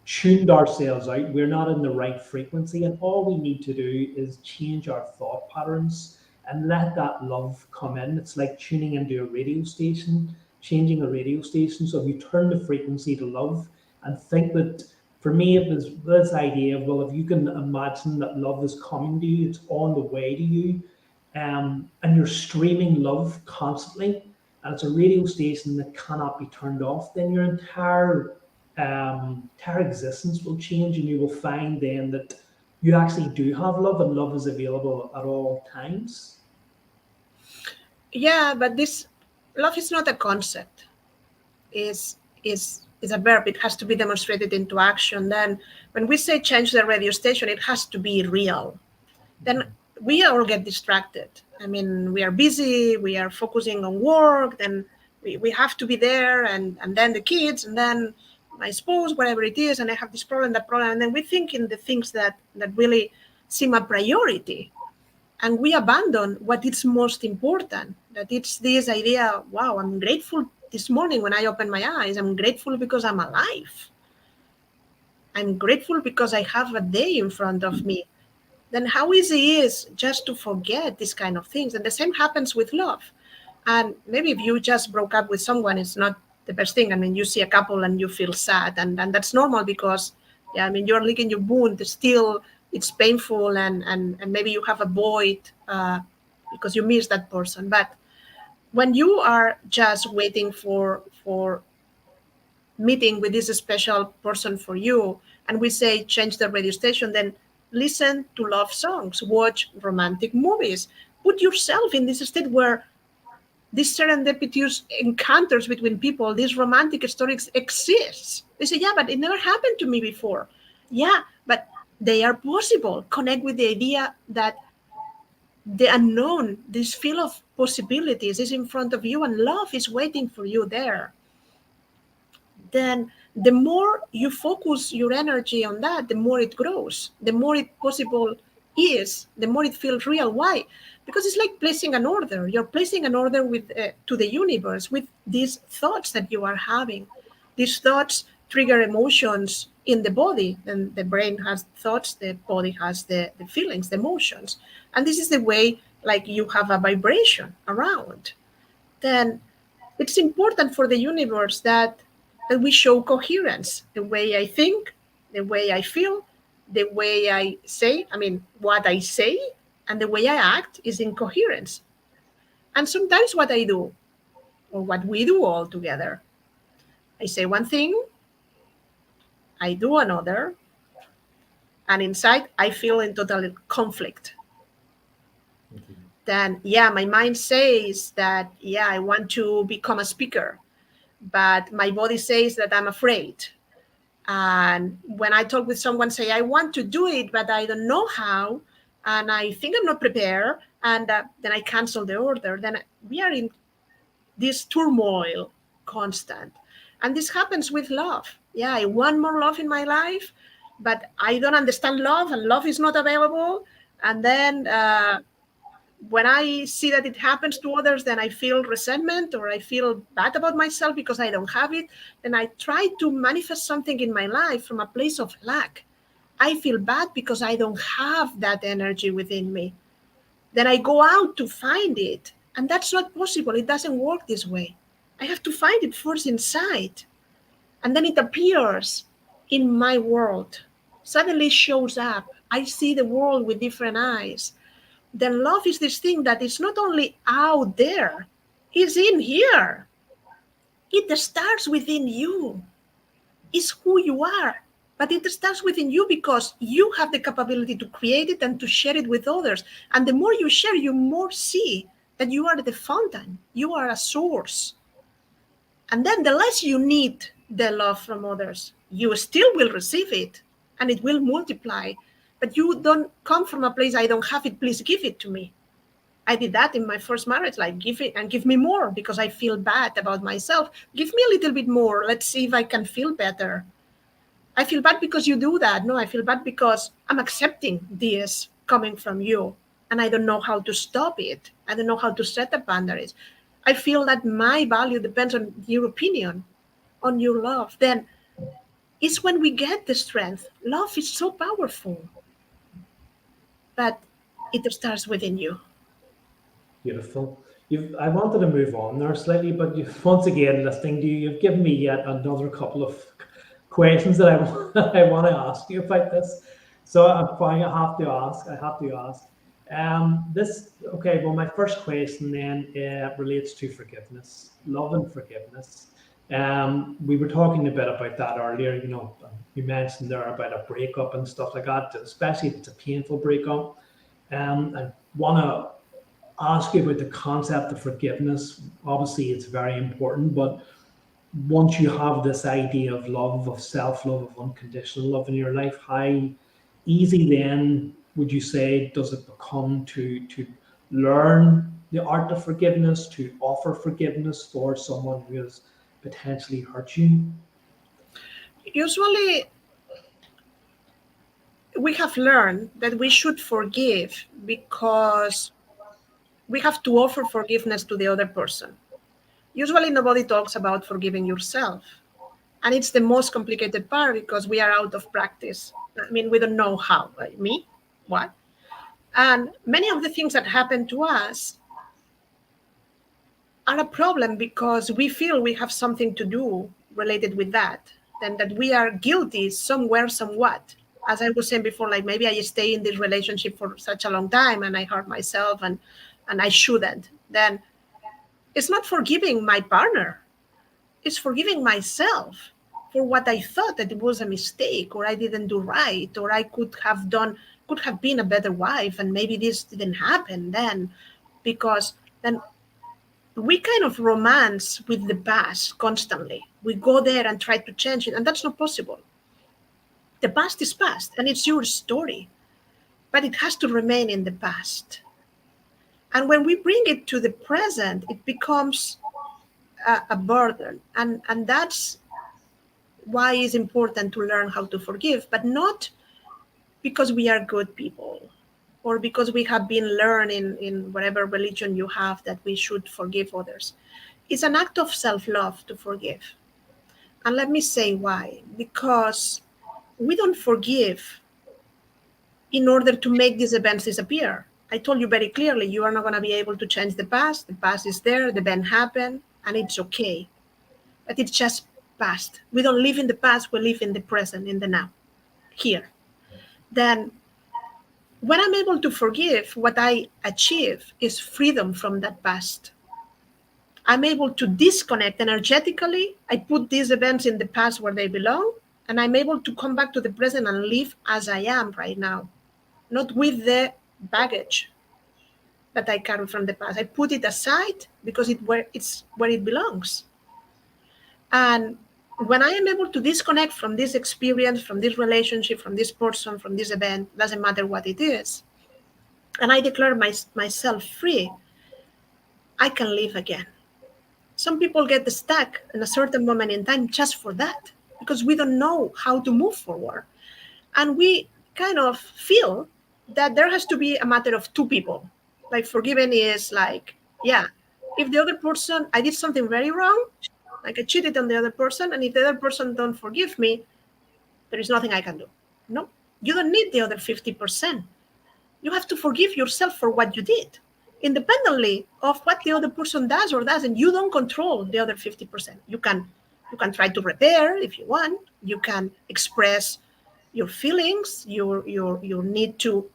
tuned ourselves out. We're not in the right frequency. And all we need to do is change our thought patterns and let that love come in. It's like tuning into a radio station, changing a radio station. So if you turn the frequency to love and think that, for me, it was this idea of, well, if you can imagine that love is coming to you, it's on the way to you, and you're streaming love constantly, and it's a radio station that cannot be turned off, then your entire existence will change, and you will find then that you actually do have love, and love is available at all times. Yeah, but this love is not a concept. Is a verb. It has to be demonstrated into action. Then when we say change the radio station, it has to be real. Then we all get distracted. I mean, we are busy, we are focusing on work, then we have to be there, and then the kids, and then my spouse, whatever it is, and I have this problem, that problem, and then we think in the things that really seem a priority. And we abandon what is most important, that it's this idea, wow, I'm grateful this morning when I open my eyes. I'm grateful because I'm alive. I'm grateful because I have a day in front of me. Then how easy it is just to forget these kind of things. And the same happens with love. And maybe if you just broke up with someone, it's not the best thing. I mean, you see a couple and you feel sad, and that's normal because, yeah, I mean, you're licking your wound. Still, it's painful, and maybe you have a void because you miss that person. But when you are just waiting for meeting with this special person for you, and we say change the radio station, then listen to love songs, watch romantic movies, put yourself in this state where these serendipitous encounters between people, these romantic stories exist. They say, yeah, but it never happened to me before. Yeah, but they are possible. Connect with the idea that the unknown, this field of possibilities is in front of you, and love is waiting for you there. Then the more you focus your energy on that, the more it grows, the more it possible is, the more it feels real. Why? Because it's like placing an order. You're placing an order with to the universe with these thoughts that you are having. These thoughts trigger emotions in the body, and the brain has thoughts, the body has the feelings, the emotions. And this is the way, like, you have a vibration around. Then it's important for the universe that we show coherence. The way I think, the way I feel, the way I say, I mean, what I say, and the way I act is in coherence. And sometimes what I do, or what we do all together, I say one thing, I do another, and inside I feel in total conflict. Then, yeah, my mind says that, yeah, I want to become a speaker, but my body says that I'm afraid. And when I talk with someone, say, I want to do it, but I don't know how, and I think I'm not prepared, and then I cancel the order. Then we are in this turmoil constant. And this happens with love. Yeah, I want more love in my life, but I don't understand love, and love is not available. And then when I see that it happens to others, then I feel resentment, or I feel bad about myself because I don't have it. Then I try to manifest something in my life from a place of lack. I feel bad because I don't have that energy within me. Then I go out to find it. And that's not possible. It doesn't work this way. I have to find it first inside. And then it appears in my world. Suddenly shows up. I see the world with different eyes. Then love is this thing that is not only out there, it's in here. It starts within you. It's who you are. But it starts within you because you have the capability to create it and to share it with others. And the more you share, you more see that you are the fountain, you are a source. And then the less you need the love from others, you still will receive it and it will multiply. But you don't come from a place, I don't have it, please give it to me. I did that in my first marriage, like give it and give me more because I feel bad about myself. Give me a little bit more. Let's see if I can feel better. I feel bad because you do that. No, I feel bad because I'm accepting this coming from you and I don't know how to stop it. I don't know how to set the boundaries. I feel that my value depends on your opinion, on your love. Then it's when we get the strength. Love is so powerful, but it starts within you. Beautiful. I wanted to move on there slightly, but once again, listening to you, you've given me yet another couple of questions that I want to ask you about this. So I'm fine. I have to ask. I have to ask. Okay. Well, my first question then relates to forgiveness, love and forgiveness. We were talking a bit about that earlier. You mentioned there about a breakup and stuff like that, especially if it's a painful breakup. I want to ask you about the concept of forgiveness. Obviously, it's very important, but once you have this idea of love, of self-love, of unconditional love in your life, how easy then would you say does it become to learn the art of forgiveness, to offer forgiveness for someone who has potentially hurt you? Usually, we have learned that we should forgive because we have to offer forgiveness to the other person. Usually, nobody talks about forgiving yourself. And it's the most complicated part because we are out of practice. I mean, we don't know how. Like me? What? And many of the things that happen to us are a problem because we feel we have something to do related with that, and that we are guilty somewhere, somewhat. As I was saying before, like maybe I stay in this relationship for such a long time and I hurt myself and I shouldn't. Then it's not forgiving my partner, it's forgiving myself for what I thought that it was a mistake or I didn't do right or I could have been a better wife and maybe this didn't happen then, because then we kind of romance with the past constantly. We go there and try to change it, and that's not possible. The past is past and it's your story, but it has to remain in the past. And when we bring it to the present, it becomes a burden. And that's why it's important to learn how to forgive, but not because we are good people or because we have been learning in whatever religion you have that we should forgive others. It's an act of self-love to forgive. And let me say why. Because we don't forgive in order to make these events disappear. I told you very clearly, you are not going to be able to change the past. The past is there, the event happened, and it's okay. But it's just past. We don't live in the past, we live in the present, in the now, here. Then when I'm able to forgive, what I achieve is freedom from that past. I'm able to disconnect energetically. I put these events in the past where they belong, and I'm able to come back to the present and live as I am right now, not with the baggage that I carry from the past. I put it aside because it's where it belongs. And when I am able to disconnect from this experience, from this relationship, from this person, from this event, doesn't matter what it is, and I declare myself free, I can live again. Some people get stuck in a certain moment in time just for that, because we don't know how to move forward. And we kind of feel that there has to be a matter of two people. Like forgiving is like, yeah, if the other person, I did something very wrong, like I cheated on the other person, and if the other person don't forgive me, there is nothing I can do. No, you don't need the other 50%. You have to forgive yourself for what you did. Independently of what the other person does or doesn't, you don't control the other 50%. You can try to repair if you want. You can express your feelings, your need to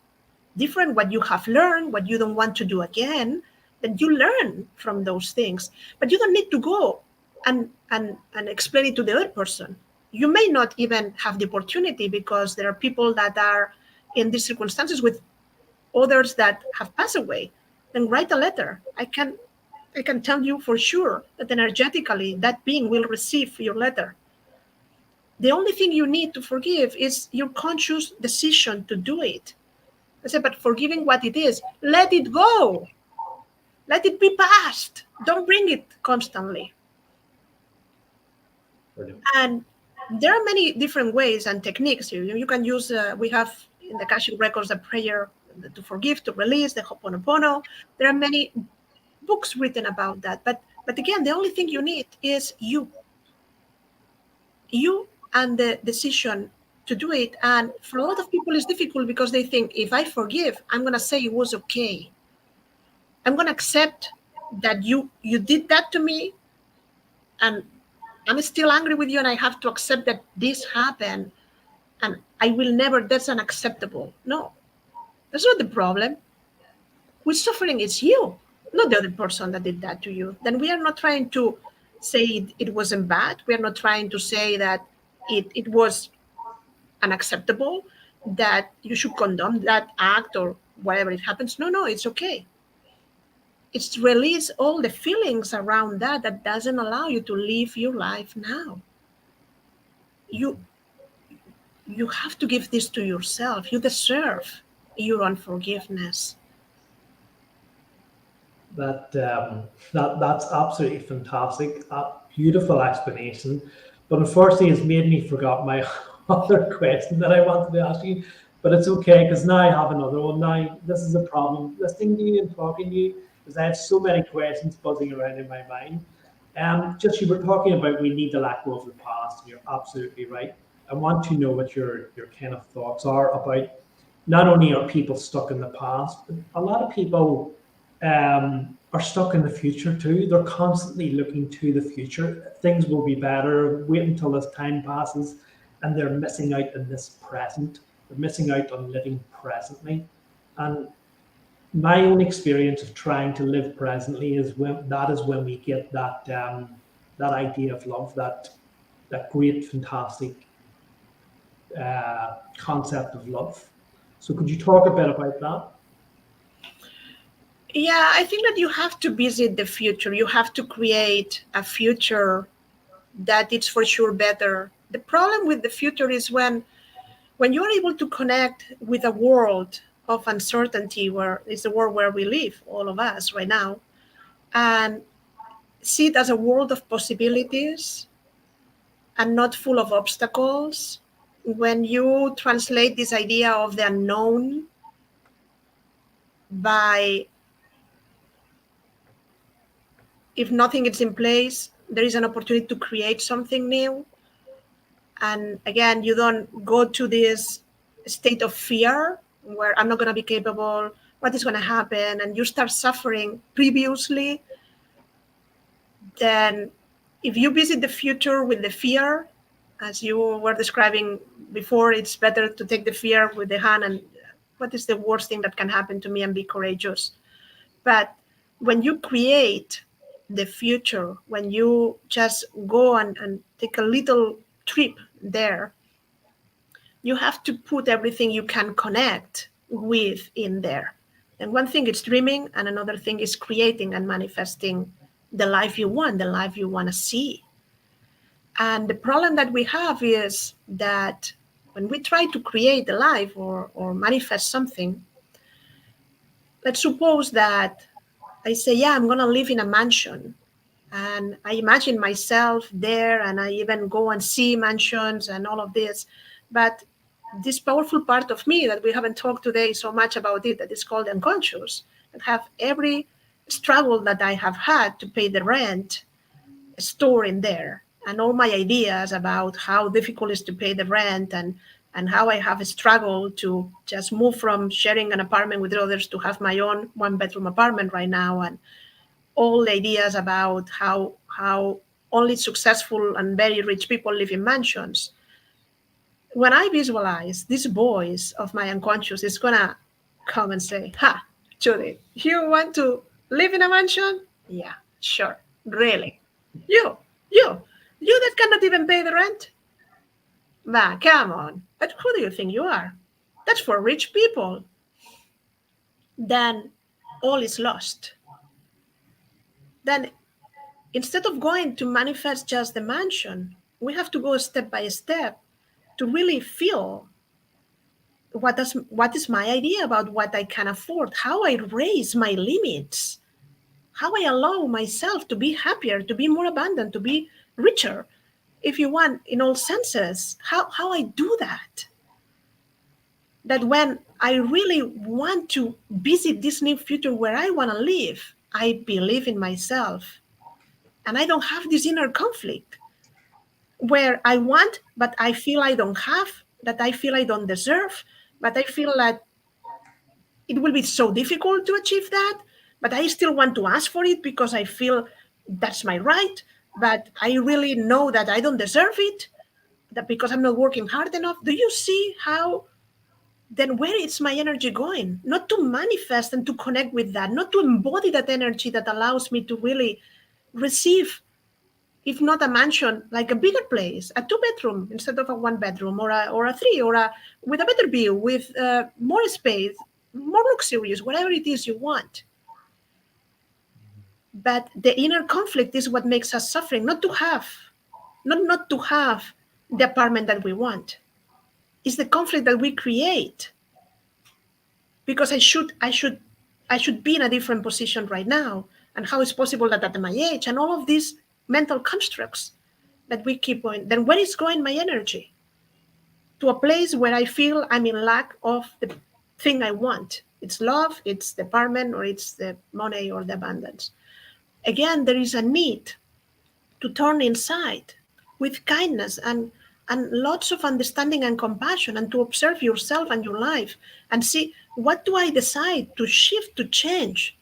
different, what you have learned, what you don't want to do again, then you learn from those things. But you don't need to go and explain it to the other person. You may not even have the opportunity because there are people that are in these circumstances with others that have passed away. Then write a letter. I can tell you for sure that energetically that being will receive your letter. The only thing you need to forgive is your conscious decision to do it. I said, but forgiving what it is, let it go. Let it be past. Don't bring it constantly. Brilliant. And there are many different ways and techniques. You can use, we have in the Akashic Records a prayer to forgive, to release, the Ho'oponopono. There are many books written about that. But again, the only thing you need is you. You and the decision to do it. And for a lot of people, it's difficult because they think if I forgive, I'm going to say it was okay. I'm going to accept that you did that to me, and I'm still angry with you, and I have to accept that this happened, and I will never. That's unacceptable. No, that's not the problem. Who's suffering is you, not the other person that did that to you. Then we are not trying to say it wasn't bad. We are not trying to say that it was unacceptable, that you should condone that act or whatever it happens. No, no, it's okay. It's release all the feelings around that doesn't allow you to live your life now. You you have to give this to yourself. You deserve your unforgiveness. That's absolutely fantastic. A beautiful explanation. But unfortunately, it's made me forgot my other question that I wanted to ask you. But it's okay because now I have another one. Now this is a problem listening to you and talking to you because I have so many questions buzzing around in my mind. Just you were talking about we need to let go of the past, and you're absolutely right. I want to know what your kind of thoughts are about not only are people stuck in the past, but a lot of people are stuck in the future too. They're constantly looking to the future. Things will be better. Wait until this time passes, and they're missing out in this present. They're missing out on living presently. And my own experience of trying to live presently is when we get that idea of love, that great, fantastic concept of love. So, could you talk a bit about that? Yeah, I think that you have to visit the future. You have to create a future that it's for sure better. The problem with the future is when you're able to connect with a world of uncertainty, where is the world where we live, all of us right now, and see it as a world of possibilities and not full of obstacles. When you translate this idea of the unknown by, if nothing is in place, there is an opportunity to create something new. And again, you don't go to this state of fear where I'm not going to be capable, what is going to happen, and you start suffering previously. Then if you visit the future with the fear, as you were describing before, it's better to take the fear with the hand and what is the worst thing that can happen to me, and be courageous. But when you create the future, when you just go and take a little trip there, you have to put everything you can connect with in there. And one thing is dreaming, and another thing is creating and manifesting the life you want, the life you want to see. And the problem that we have is that when we try to create a life or manifest something, let's suppose that I say, yeah, I'm going to live in a mansion. And I imagine myself there, and I even go and see mansions and all of this. But this powerful part of me that we haven't talked today so much about it, that is called unconscious, that have every struggle that I have had to pay the rent stored in there, and all my ideas about how difficult it is to pay the rent, and how I have struggled to just move from sharing an apartment with others to have my own one bedroom apartment right now, and all the ideas about how only successful and very rich people live in mansions. When I visualize this voice of my unconscious, it's gonna come and say, "Ha, Judith, you want to live in a mansion? Yeah, sure, really. You, you, you that cannot even pay the rent. Bah, come on. But who do you think you are? That's for rich people. Then all is lost. Then instead of going to manifest just the mansion, we have to go step by step to really feel what is my idea about what I can afford, how I raise my limits, how I allow myself to be happier, to be more abundant, to be richer, if you want, in all senses, how I do that. That when I really want to visit this new future where I want to live, I believe in myself. And I don't have this inner conflict where I want, but I feel I don't have, that I feel I don't deserve, but I feel that it will be so difficult to achieve that, but I still want to ask for it because I feel that's my right, but I really know that I don't deserve it, that because I'm not working hard enough. Do you see how then where is my energy going? Not to manifest and to connect with that, not to embody that energy that allows me to really receive, if not a mansion, like a bigger place, a 2 bedroom instead of a 1 bedroom, or a three, or a with a better view, with more space, more luxurious, whatever it is you want. But the inner conflict is what makes us suffering, not to have the apartment that we want. It's the conflict that we create because I should be in a different position right now, and how is possible that at my age, and all of these mental constructs that we keep going. Then where is going my energy? To a place where I feel I'm in lack of the thing I want. It's love, it's the apartment, or it's the money or the abundance. Again, there is a need to turn inside with kindness and lots of understanding and compassion, and to observe yourself and your life and see, what do I decide to shift, to change,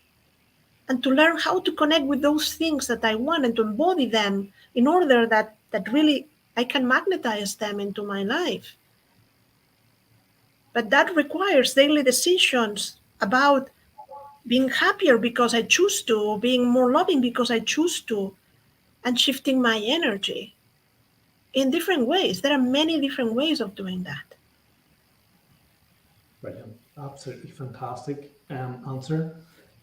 and to learn how to connect with those things that I want and to embody them in order that really I can magnetize them into my life. But that requires daily decisions about being happier because I choose to, being more loving because I choose to, and shifting my energy in different ways. There are many different ways of doing that. Brilliant. Absolutely fantastic answer.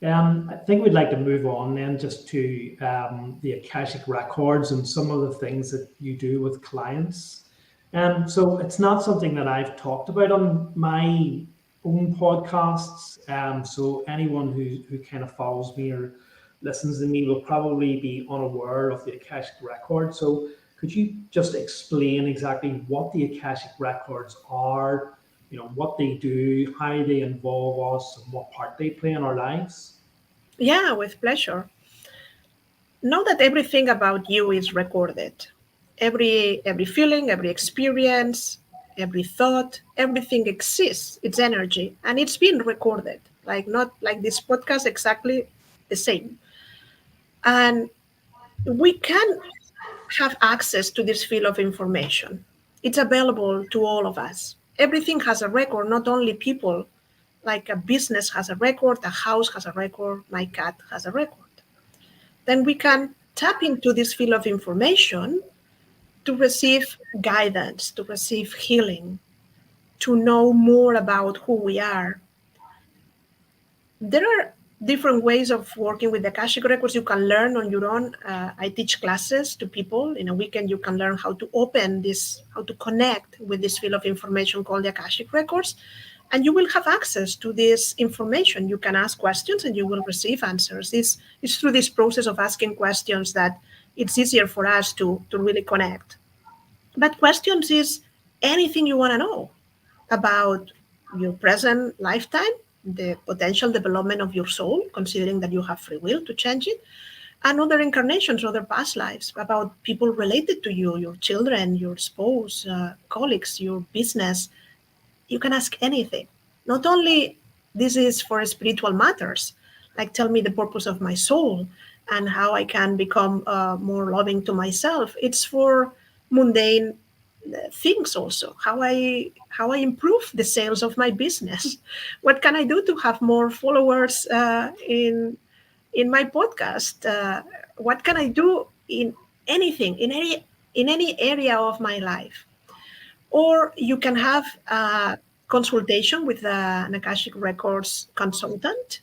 I think we'd like to move on then just to the Akashic Records and some of the things that you do with clients. So it's not something that I've talked about on my own podcasts. So anyone who kind of follows me or listens to me will probably be unaware of the Akashic Records. So could you just explain exactly what the Akashic Records are, what they do, how they involve us, and what part they play in our lives? Yeah, with pleasure. Know that everything about you is recorded. Every feeling, every experience, every thought, everything exists. It's energy, and it's been recorded. Like, not like this podcast, exactly the same. And we can have access to this field of information. It's available to all of us. Everything has a record, not only people. Like a business has a record, a house has a record, my cat has a record. Then we can tap into this field of information to receive guidance, to receive healing, to know more about who we are. There are different ways of working with the Akashic Records. You can learn on your own. I teach classes to people. In a weekend, you can learn how to open this, how to connect with this field of information called the Akashic Records. And you will have access to this information. You can ask questions and you will receive answers. It's through this process of asking questions that it's easier for us to really connect. But questions is anything you want to know about your present lifetime, the potential development of your soul, considering that you have free will to change it, and other incarnations, other past lives, about people related to you, your children, your spouse, colleagues, your business. You can ask anything. Not only this is for spiritual matters, like tell me the purpose of my soul and how I can become more loving to myself. It's for mundane things also. How I improve the sales of my business. What can I do to have more followers in my podcast? What can I do in anything in any area of my life? Or you can have a consultation with an Akashic Records consultant,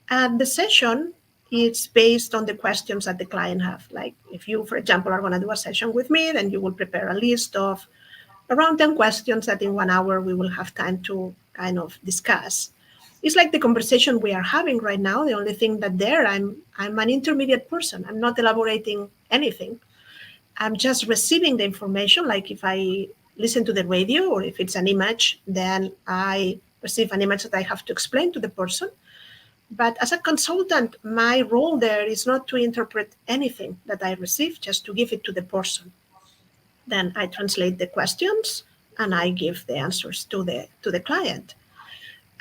and the session is based on the questions that the client have. Like if you, for example, are going to do a session with me, then you will prepare a list of around 10 questions that in 1 hour we will have time to kind of discuss. It's like the conversation we are having right now. The only thing that there, I'm an intermediate person. I'm not elaborating anything. I'm just receiving the information. Like if I listen to the radio or if it's an image, then I receive an image that I have to explain to the person. But as a consultant, my role there is not to interpret anything that I receive, just to give it to the person. Then I translate the questions and I give the answers to the client.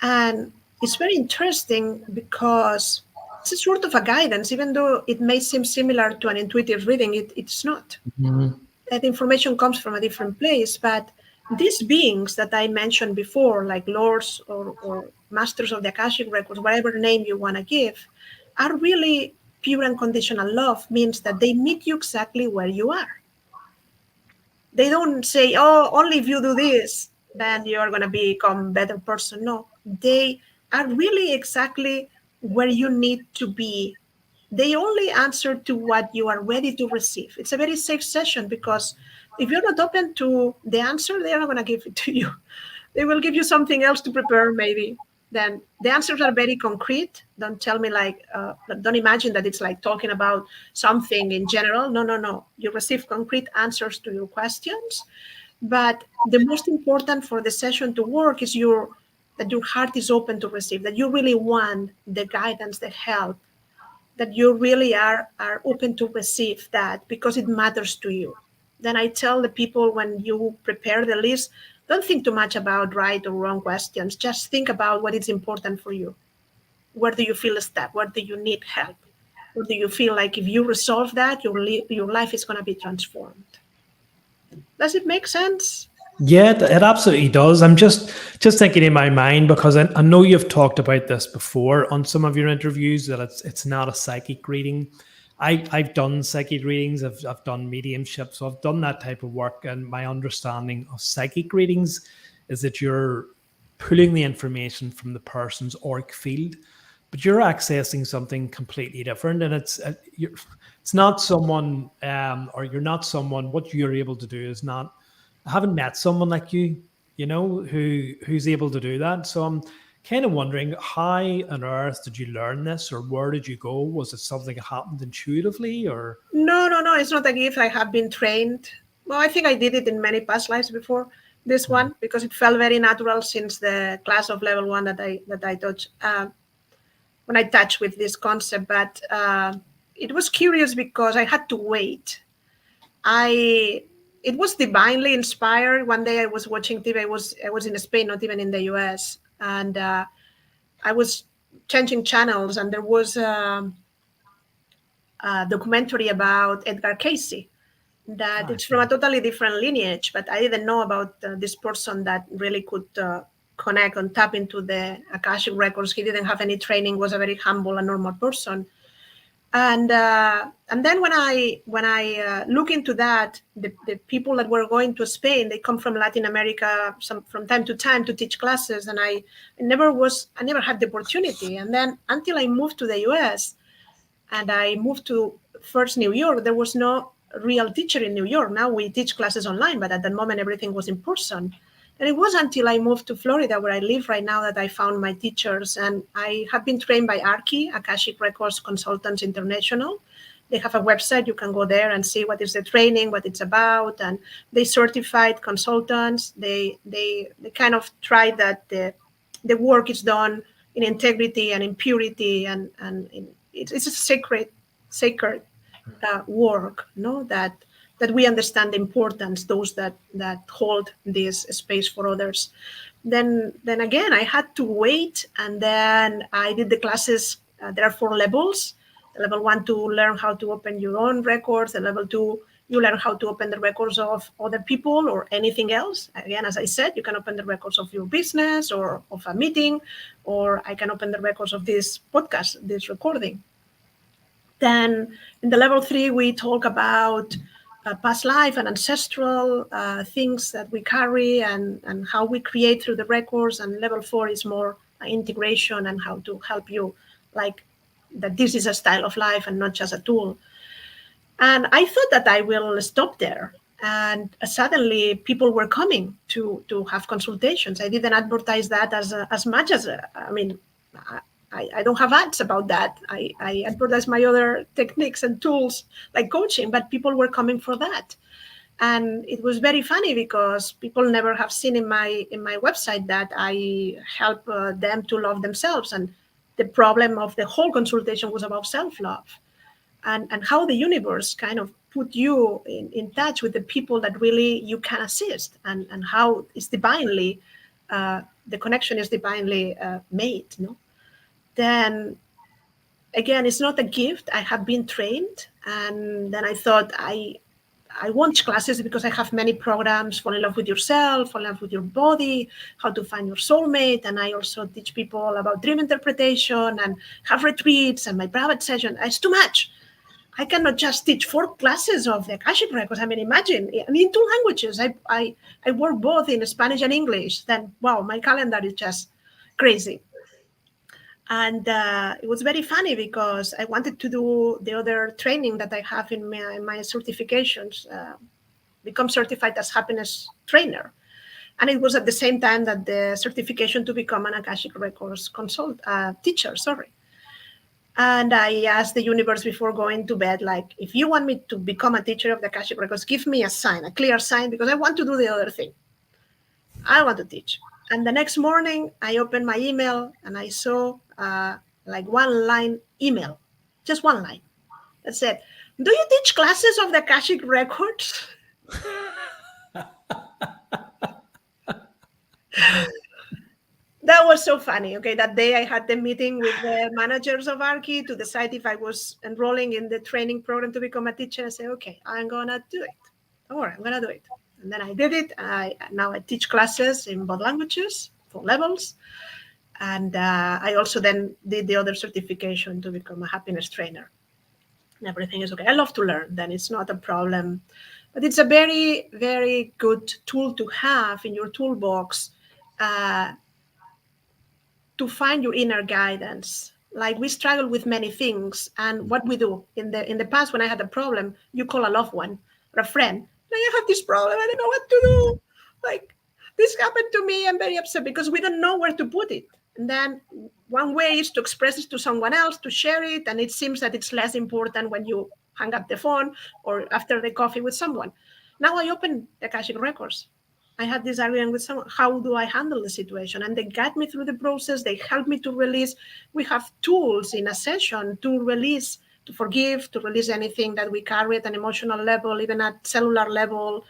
And it's very interesting because it's a sort of a guidance, even though it may seem similar to an intuitive reading, it's not. Mhm. That information comes from a different place. But these beings that I mentioned before, like lords or masters of the Akashic Records, whatever name you want to give, are really pure unconditional love, means that they meet you exactly where you are. They don't say, oh, only if you do this, then you're going to become a better person. No, they are really exactly where you need to be. They only answer to what you are ready to receive. It's a very safe session because if you're not open to the answer, they are not going to give it to you. They will give you something else to prepare, maybe. Then the answers are very concrete. Don't tell me like, don't imagine that it's like talking about something in general. No, no, no. You receive concrete answers to your questions. But the most important for the session to work is that your heart is open to receive, that you really want the guidance, the help, that you really are open to receive that because it matters to you. Then I tell the people, when you prepare the list, don't think too much about right or wrong questions. Just think about what is important for you. Where do you feel stuck? Where do you need help? Where do you feel like if you resolve that, your life is going to be transformed? Does it make sense? Yeah, it absolutely does. I'm just thinking in my mind because I know you've talked about this before on some of your interviews that it's not a psychic reading. I've done psychic readings. I've done mediumship, so I've done that type of work. And my understanding of psychic readings is that you're pulling the information from the person's auric field, but you're accessing something completely different, and it's not someone or you're not someone. What you're able to do is not. I haven't met someone like you, who's able to do that. So I'm kind of wondering, how on earth did you learn this, or where did you go? Was it something that happened intuitively, or? No, no, no. It's not a gift. I have been trained. Well, I think I did it in many past lives before this one because it felt very natural since the class of level one that I touched when I touched with this concept. But it was curious because I had to wait. I It was divinely inspired. One day I was watching TV. I was in Spain, not even in the US, and I was changing channels, and there was a documentary about Edgar Casey. That Ah, it's from a totally different lineage, but I didn't know about this person that really could connect and tap into the Akashic records. He didn't have any training, was a very humble and normal person. And then when I look into that, the people that were going to Spain, they come from Latin America from time to time to teach classes, and I never had the opportunity. And then until I moved to the US, and I moved to first New York, there was no real teacher in New York. Now we teach classes online, but at that moment everything was in person. And it was until I moved to Florida, where I live right now, that I found my teachers. And I have been trained by ARCI, Akashic Records Consultants International. They have a website. You can go there and see what is the training, what it's about. And they certified consultants. They kind of try that the work is done in integrity and in purity, and it's a sacred work, no, that we understand the importance, those that hold this space for others. Then again, I had to wait, and then I did the classes. There are 4 levels. The level 1 to learn how to open your own records. The level 2, you learn how to open the records of other people or anything else. Again, as I said, you can open the records of your business or of a meeting, or I can open the records of this podcast, this recording. Then in the level 3, we talk about past life and ancestral things that we carry, and how we create through the records. And level 4 is more integration and how to help you, like that this is a style of life and not just a tool. And I thought that I will stop there. And suddenly people were coming to have consultations. I didn't advertise that as much as, I mean, I don't have ads about that. I advertise my other techniques and tools like coaching, but people were coming for that. And it was very funny because people never have seen in my website that I help them to love themselves. And the problem of the whole consultation was about self-love, and how the universe kind of put you in touch with the people that really you can assist, and how it's divinely, the connection is divinely made. No? Then again, it's not a gift. I have been trained, and then I thought I want classes because I have many programs: fall in love with yourself, fall in love with your body, how to find your soulmate. And I also teach people about dream interpretation and have retreats and my private session. It's too much. I cannot just teach 4 classes of the Akashic Records. I mean, imagine, I mean, 2 languages. I work both in Spanish and English. Then, wow, my calendar is just crazy. And it was very funny because I wanted to do the other training that I have in my certifications, become certified as happiness trainer. And it was at the same time that the certification to become an Akashic Records teacher, sorry. And I asked the universe before going to bed, like, if you want me to become a teacher of the Akashic Records, give me a sign, a clear sign, because I want to do the other thing. I want to teach. And the next morning, I opened my email and I saw like 1-line email, just 1 line that said, "Do you teach classes of the Akashic Records?" That was so funny. Okay, that day I had the meeting with the managers of Archie to decide if I was enrolling in the training program to become a teacher. I said, okay, I'm gonna do it. Don't worry, I'm gonna do it. And then I did it. Now I teach classes in both languages, 4 levels. And I also then did the other certification to become a happiness trainer. And everything is okay. I love to learn, then it's not a problem. But it's a very, very good tool to have in your toolbox to find your inner guidance. Like, we struggle with many things, and what we do in the past, when I had a problem, you call a loved one or a friend. I have this problem, I don't know what to do. Like, this happened to me, I'm very upset, because we don't know where to put it. And then one way is to express it to someone else, to share it, and it seems that it's less important when you hang up the phone or after the coffee with someone. Now I open the Akashic Records. I had this argument with someone. How do I handle the situation? And they guide me through the process. They help me to release. We have tools in a session to release, to forgive, to release anything that we carry at an emotional level, even at cellular level,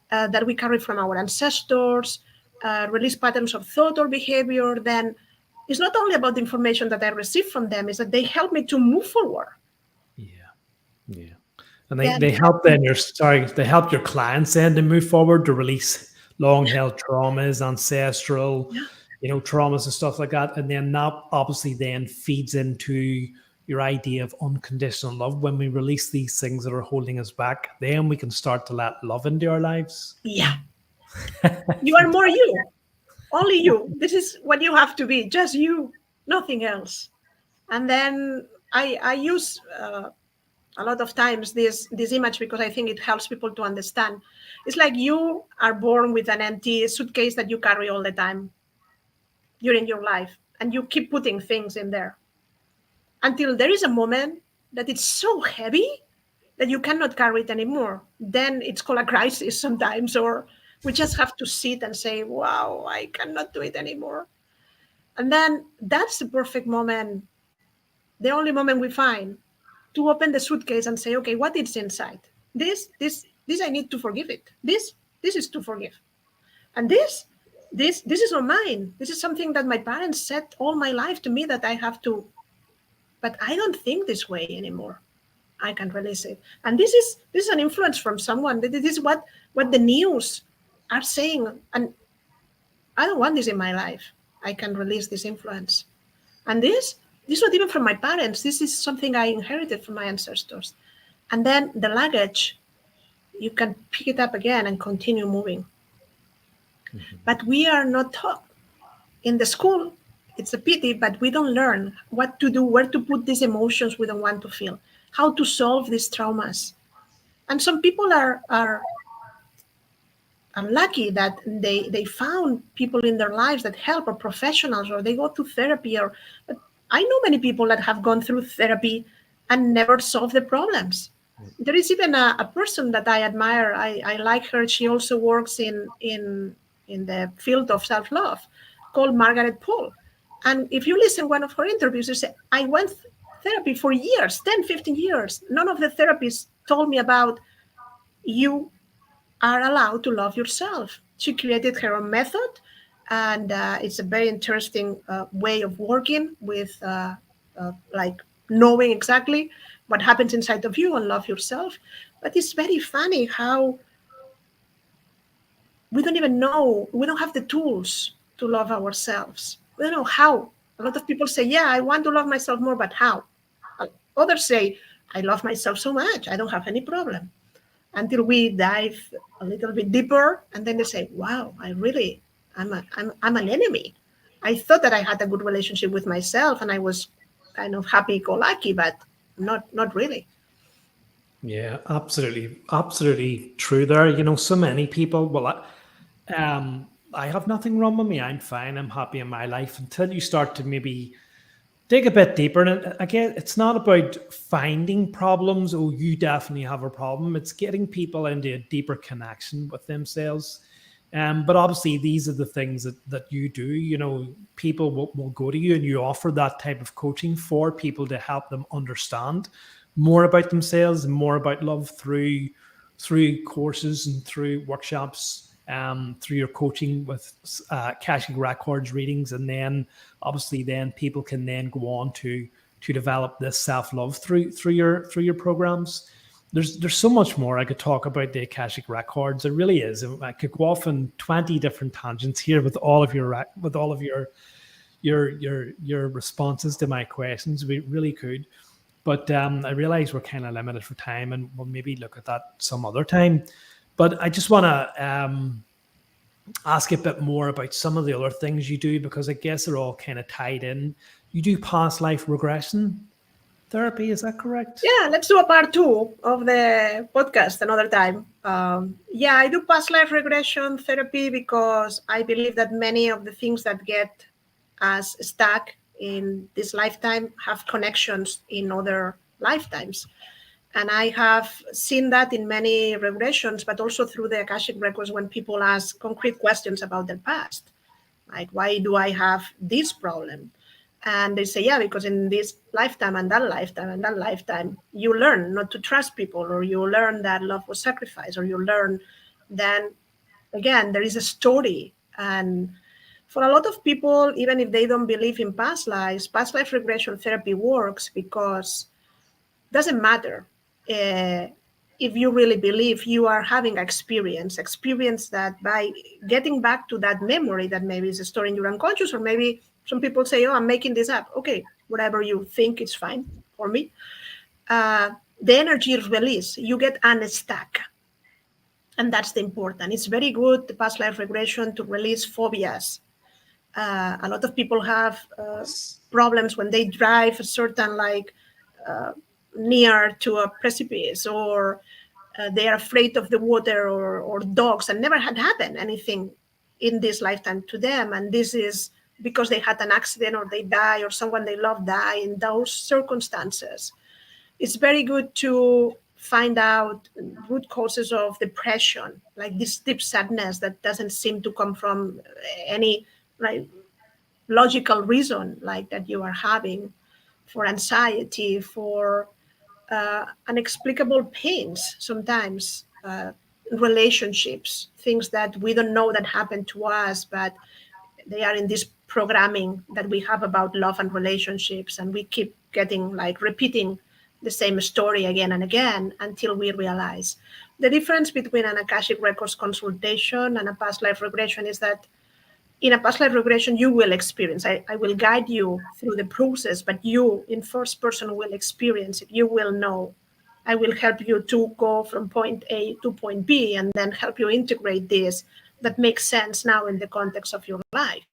that we carry from our ancestors, release patterns of thought or behavior. Then it's not only about the information that I receive from them, it's that they help me to move forward. Yeah. And they help they help your clients then to move forward, to release long-held traumas, ancestral, traumas and stuff like that. And then that obviously then feeds into your idea of unconditional love. When we release these things that are holding us back, then we can start to let love into our lives. Yeah. You are more you. Only you. This is what you have to be. Just you. Nothing else. And then I use a lot of times this image because I think it helps people to understand. It's like you are born with an empty suitcase that you carry all the time during your life, and you keep putting things in there until there is a moment that it's so heavy that you cannot carry it anymore. Then it's called a crisis sometimes, or we just have to sit and say, wow, I cannot do it anymore. And then that's the perfect moment, the only moment we find, to open the suitcase and say, okay, what is inside? This I need to forgive it. This is to forgive. And this is not mine. This is something that my parents said all my life to me that I have to, but I don't think this way anymore. I can release it. And this is an influence from someone. This is what the news are saying. And I don't want this in my life. I can release this influence. And this is not even from my parents. This is something I inherited from my ancestors. And then the luggage, you can pick it up again and continue moving. Mhm. But we are not taught in the school. It's a pity, but we don't learn what to do, where to put these emotions we don't want to feel, how to solve these traumas. And some people are lucky that they found people in their lives that help, or professionals, or they go to therapy. Or but I know many people that have gone through therapy and never solved the problems. There is even a person that I admire. I like her. She also works in the field of self-love, called Margaret Paul. And if you listen one of her interviews, you say, I went therapy for years, 10, 15 years. None of the therapists told me about you are allowed to love yourself. She created her own method, and it's a very interesting way of working with, like, knowing exactly what happens inside of you and love yourself. But it's very funny how we don't even know, we don't have the tools to love ourselves. We don't know how. A lot of people say, yeah, I want to love myself more, but how? Others say, I love myself so much, I don't have any problem, until we dive a little bit deeper, and then they say, wow, I'm an enemy. I thought that I had a good relationship with myself and I was kind of happy-go-lucky, but not really. Yeah, absolutely, absolutely true there. So many people, well, I have nothing wrong with me. I'm fine. I'm happy in my life until you start to maybe dig a bit deeper. And again, it's not about finding problems. Oh, you definitely have a problem. It's getting people into a deeper connection with themselves. But obviously, these are the things that you do. People will go to you and you offer that type of coaching for people to help them understand more about themselves and more about love through courses and through workshops, through your coaching with Akashic Records readings, and then obviously then people can then go on to develop this self-love through your programs. There's so much more I could talk about the Akashic Records. It really is. I could go off on 20 different tangents here with all of your responses to my questions. We really could. But I realize we're kind of limited for time, and we'll maybe look at that some other time. But I just want to ask a bit more about some of the other things you do, because I guess they're all kind of tied in. You do past life regression therapy, is that correct? Yeah, let's do a part two of the podcast another time. Yeah, I do past life regression therapy because I believe that many of the things that get us stuck in this lifetime have connections in other lifetimes. And I have seen that in many regressions, but also through the Akashic Records, when people ask concrete questions about their past, like, why do I have this problem? And they say, yeah, because in this lifetime and that lifetime and that lifetime, you learn not to trust people, or you learn that love was sacrificed, or you learn then again, there is a story. And for a lot of people, even if they don't believe in past lives, past life regression therapy works because it doesn't matter if you really believe you are having experience that by getting back to that memory that maybe is stored in your unconscious, or maybe some people say, oh, I'm making this up. Okay, whatever you think, it's fine for me. The energy is released. You get unstuck. And that's the important. It's very good, the past life regression, to release phobias. A lot of people have Yes. problems when they drive a certain, like, uh, near to a precipice, or they are afraid of the water, or dogs, and never had happened anything in this lifetime to them. And this is because they had an accident, or they die, or someone they love die in those circumstances. It's very good to find out root causes of depression, like this deep sadness that doesn't seem to come from any, like, logical reason, like that you are having, for anxiety, for unexplicable pains sometimes, relationships, things that we don't know that happen to us, but they are in this programming that we have about love and relationships, and we keep getting, like, repeating the same story again and again until we realize. The difference between an Akashic Records consultation and a past life regression is that in a past life regression, you will experience, I will guide you through the process, but you in first person will experience it. You will know I will help you to go from point A to point B and then help you integrate this that makes sense now in the context of your life.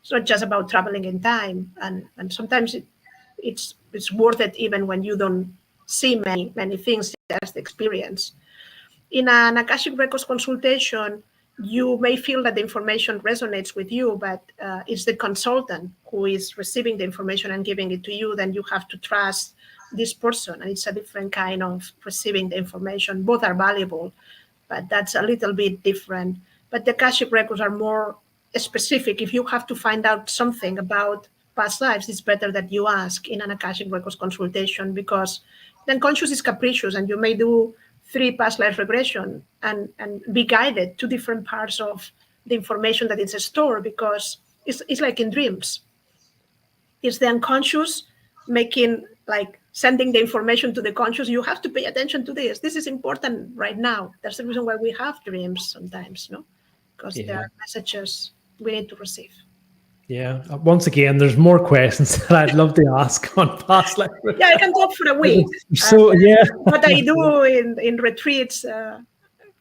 It's not just about traveling in time, and sometimes it's worth it even when you don't see many things, just experience. In an Akashic Records consultation, you may feel that the information resonates with you, but it's the consultant who is receiving the information and giving it to you. Then you have to trust this person, and it's a different kind of receiving the information. Both are valuable, but that's a little bit different. But the Akashic Records are more specific. If you have to find out something about past lives, it's better that you ask in an Akashic Records consultation, because the unconscious is capricious, and you may do 3 past life regression and be guided to different parts of the information that is stored, because it's like in dreams. It's the unconscious making, like, sending the information to the conscious. You have to pay attention to this. This is important right now. That's the reason why we have dreams sometimes, no? Because there are messages we need to receive. Yeah. Once again, there's more questions that I'd love to ask on past life. Yeah, I can talk for a week. So yeah, what I do in retreats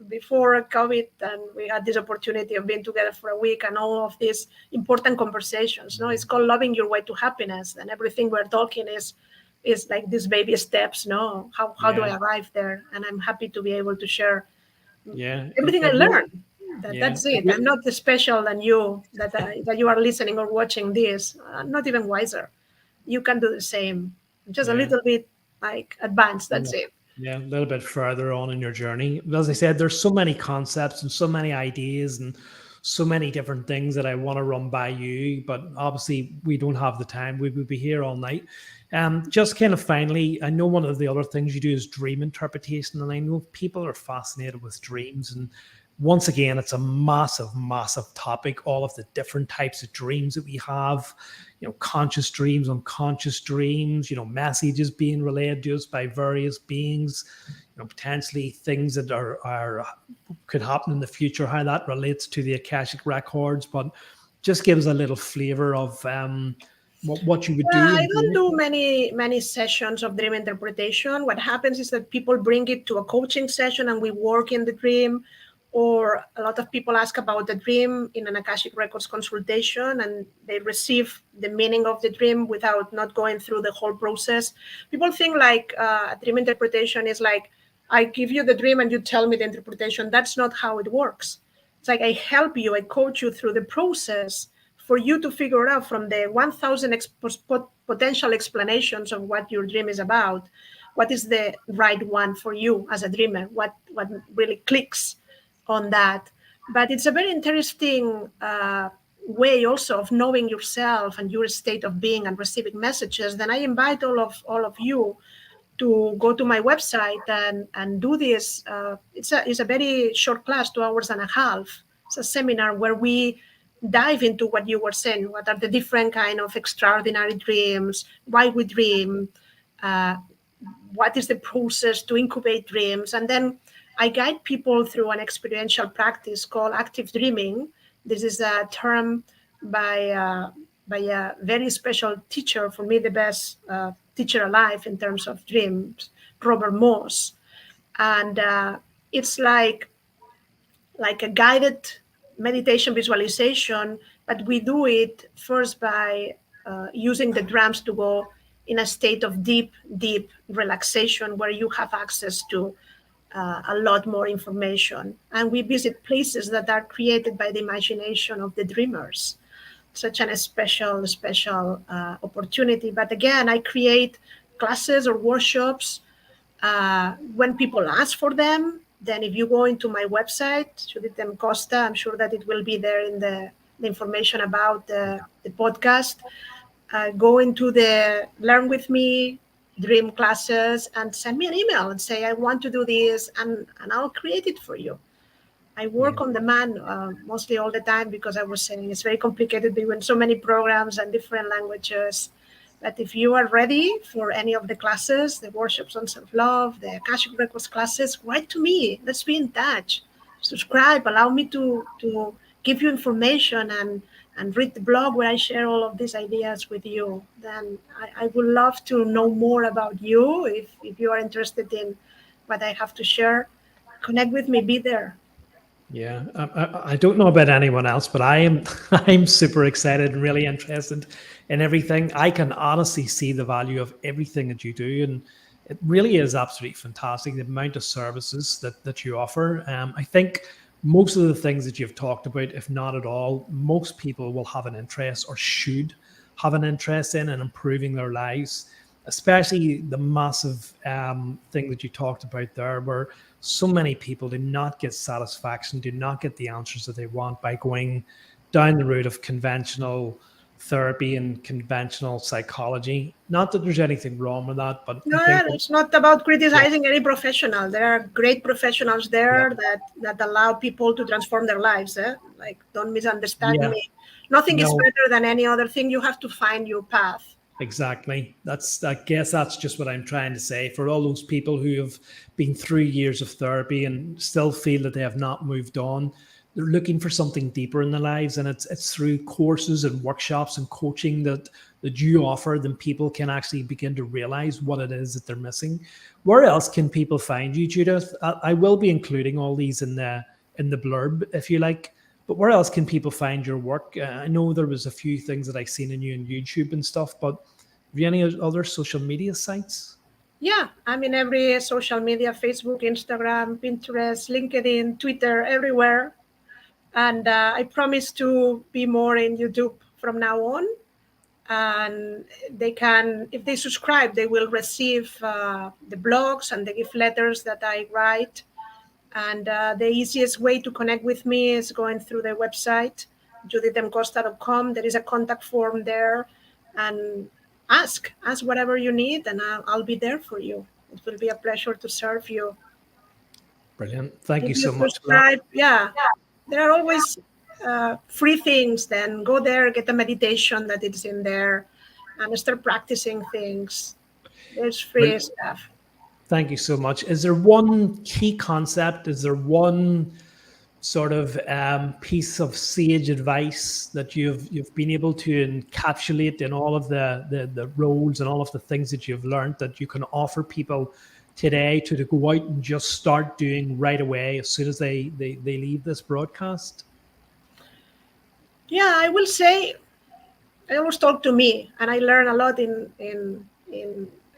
before COVID, and we had this opportunity of being together for a week and all of these important conversations. No, it's called Loving Your Way to Happiness, and everything we're talking is like these baby steps. No, how do I arrive there? And I'm happy to be able to share everything I learned. That's it. I'm not special than you, that you are listening or watching this. I'm not even wiser. You can do the same, just a little bit like advanced. That's it. Yeah, a little bit further on in your journey. As I said, there's so many concepts and so many ideas and so many different things that I want to run by you, but obviously we don't have the time. We would be here all night. Just kind of finally, I know one of the other things you do is dream interpretation, and I know people are fascinated with dreams. And once again, it's a massive, massive topic, all of the different types of dreams that we have, conscious dreams, unconscious dreams, messages being relayed to us by various beings, potentially things that are could happen in the future, how that relates to the Akashic Records. But just give us a little flavor of what you would do. I don't do many sessions of dream interpretation. What happens is that people bring it to a coaching session and we work in the dream. Or a lot of people ask about the dream in an Akashic Records consultation, and they receive the meaning of the dream without not going through the whole process. People think like dream interpretation is like, I give you the dream and you tell me the interpretation. That's not how it works. It's like I help you, I coach you through the process for you to figure out from the 1,000 potential explanations of what your dream is about, what is the right one for you as a dreamer, what really clicks on that. But it's a very interesting way also of knowing yourself and your state of being and receiving messages. Then I invite all of you to go to my website and do this. It's a very short class, 2 hours and a half. It's a seminar where we dive into what you were saying. What are the different kind of extraordinary dreams? Why we dream? What is the process to incubate dreams? And then I guide people through an experiential practice called active dreaming. This is a term by a very special teacher, for me the best teacher alive in terms of dreams, Robert Moss. And it's like a guided meditation visualization, but we do it first by using the drums to go in a state of deep relaxation where you have access to a lot more information. And we visit places that are created by the imagination of the dreamers. Such a special opportunity. But again, I create classes or workshops when people ask for them. Then if you go into my website, Judith Costa, I'm sure that it will be there in the information about the podcast. Go into the Learn With Me dream classes and send me an email and say, I want to do this, and I'll create it for you. I work on demand mostly all the time, because I was saying it's very complicated doing so many programs and different languages. But if you are ready for any of the classes, the workshops on self-love, the Akashic Records classes, write to me. Let's be in touch. Subscribe. Allow me to give you information and and read the blog where I share all of these ideas with you, then I would love to know more about you. If you are interested in what I have to share, connect with me, be there. Yeah, I don't know about anyone else, but I am I'm super excited and really interested in everything. I can honestly see the value of everything that you do, and it really is absolutely fantastic the amount of services that you offer. I think most of the things that you've talked about, if not at all, most people will have an interest or should have an interest in improving their lives, especially the massive thing that you talked about there, where so many people do not get satisfaction, do not get the answers that they want by going down the route of conventional therapy and conventional psychology. Not that there's anything wrong with that, but I No, think, it's not about yeah, criticizing any professional. There are great professionals yeah, there that allow people to transform their lives. Like, don't misunderstand yeah, me. Nothing is no, better than any other thing. You have to find your path. exactly. I guess that's just what I'm trying to say for all those people who have been through years of therapy and still feel that they have not moved on. They're looking for something deeper in their lives, and it's through courses and workshops and coaching that you offer, then people can actually begin to realize what it is that they're missing. Where else can people find you, Judith? I will be including all these in the blurb if you like. But where else can people find your work? I know there was a few things that I seen in you on YouTube and stuff, but have you any other social media sites? Yeah, I'm in every social media: Facebook, Instagram, Pinterest, LinkedIn, Twitter, everywhere. And I promise to be more in YouTube from now on. And they can, if they subscribe, they will receive the blogs and the gift letters that I write. And the easiest way to connect with me is going through the website, judithmcosta.com. There is a contact form there, and ask whatever you need, and I'll be there for you. It will be a pleasure to serve you. Brilliant. Thank If you you so much for that. subscribe, yeah, there are always free things. Then go there, get the meditation that is in there, and start practicing things. There's free Brilliant. stuff. Thank you so much. Is there one key concept? Is there one sort of piece of sage advice that you've been able to encapsulate in all of the roles and all of the things that you've learned that you can offer people today to go out and just start doing right away as soon as they leave this broadcast? Yeah, I will say I always talk to me, and I learn a lot in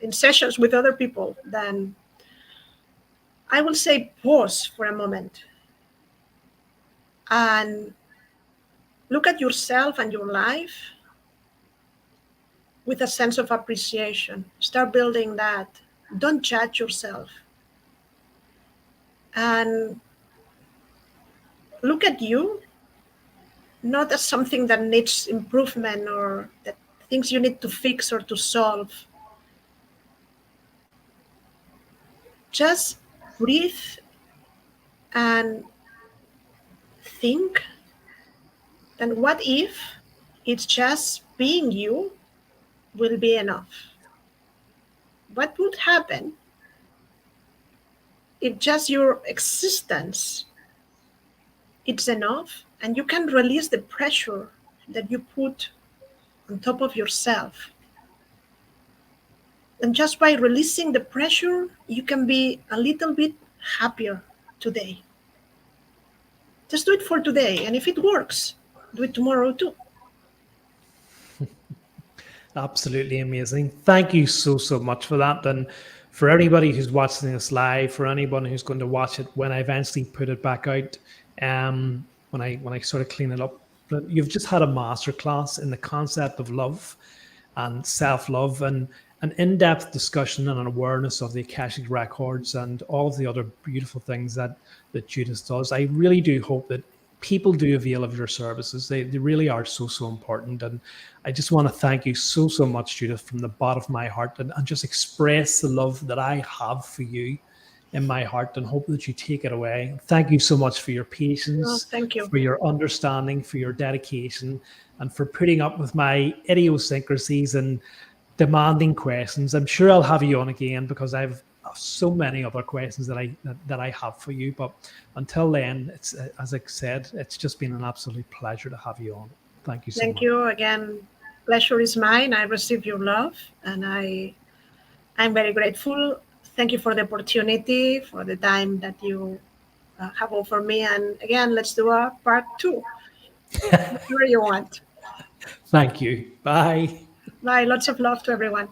sessions with other people. Then I will say pause for a moment and look at yourself and your life with a sense of appreciation. Start building that. Don't judge yourself. And look at you not as something that needs improvement or that things you need to fix or to solve. Just breathe and think. And what if it's just being you will be enough? What would happen if just your existence it's enough and you can release the pressure that you put on top of yourself? And just by releasing the pressure, you can be a little bit happier today. Just do it for today. And if it works, do it tomorrow too. Absolutely amazing. Thank you so much for that. And for anybody who's watching this live, for anyone who's going to watch it when I eventually put it back out, when I sort of clean it up, but you've just had a masterclass in the concept of love and self-love and an in-depth discussion and an awareness of the Akashic Records and all of the other beautiful things that Judith does. I really do hope that people do avail of your services. They really are so important. And I just want to thank you so much, Judith, from the bottom of my heart, and just express the love that I have for you in my heart and hope that you take it away. Thank you so much for your Oh, patience, thank you. for your understanding, for your dedication, and for putting up with my idiosyncrasies and demanding questions. I'm sure I'll have you on again because I've so many other questions that I have for you. But until then, it's as I said, it's just been an absolute pleasure to have you on. Thank you so Thank much. you again. Pleasure is mine. I receive your love, and I'm very grateful. Thank you for the opportunity, for the time that you have offered me. And again, let's do a part two, whatever you want. Thank you. Bye. Bye. Lots of love to everyone.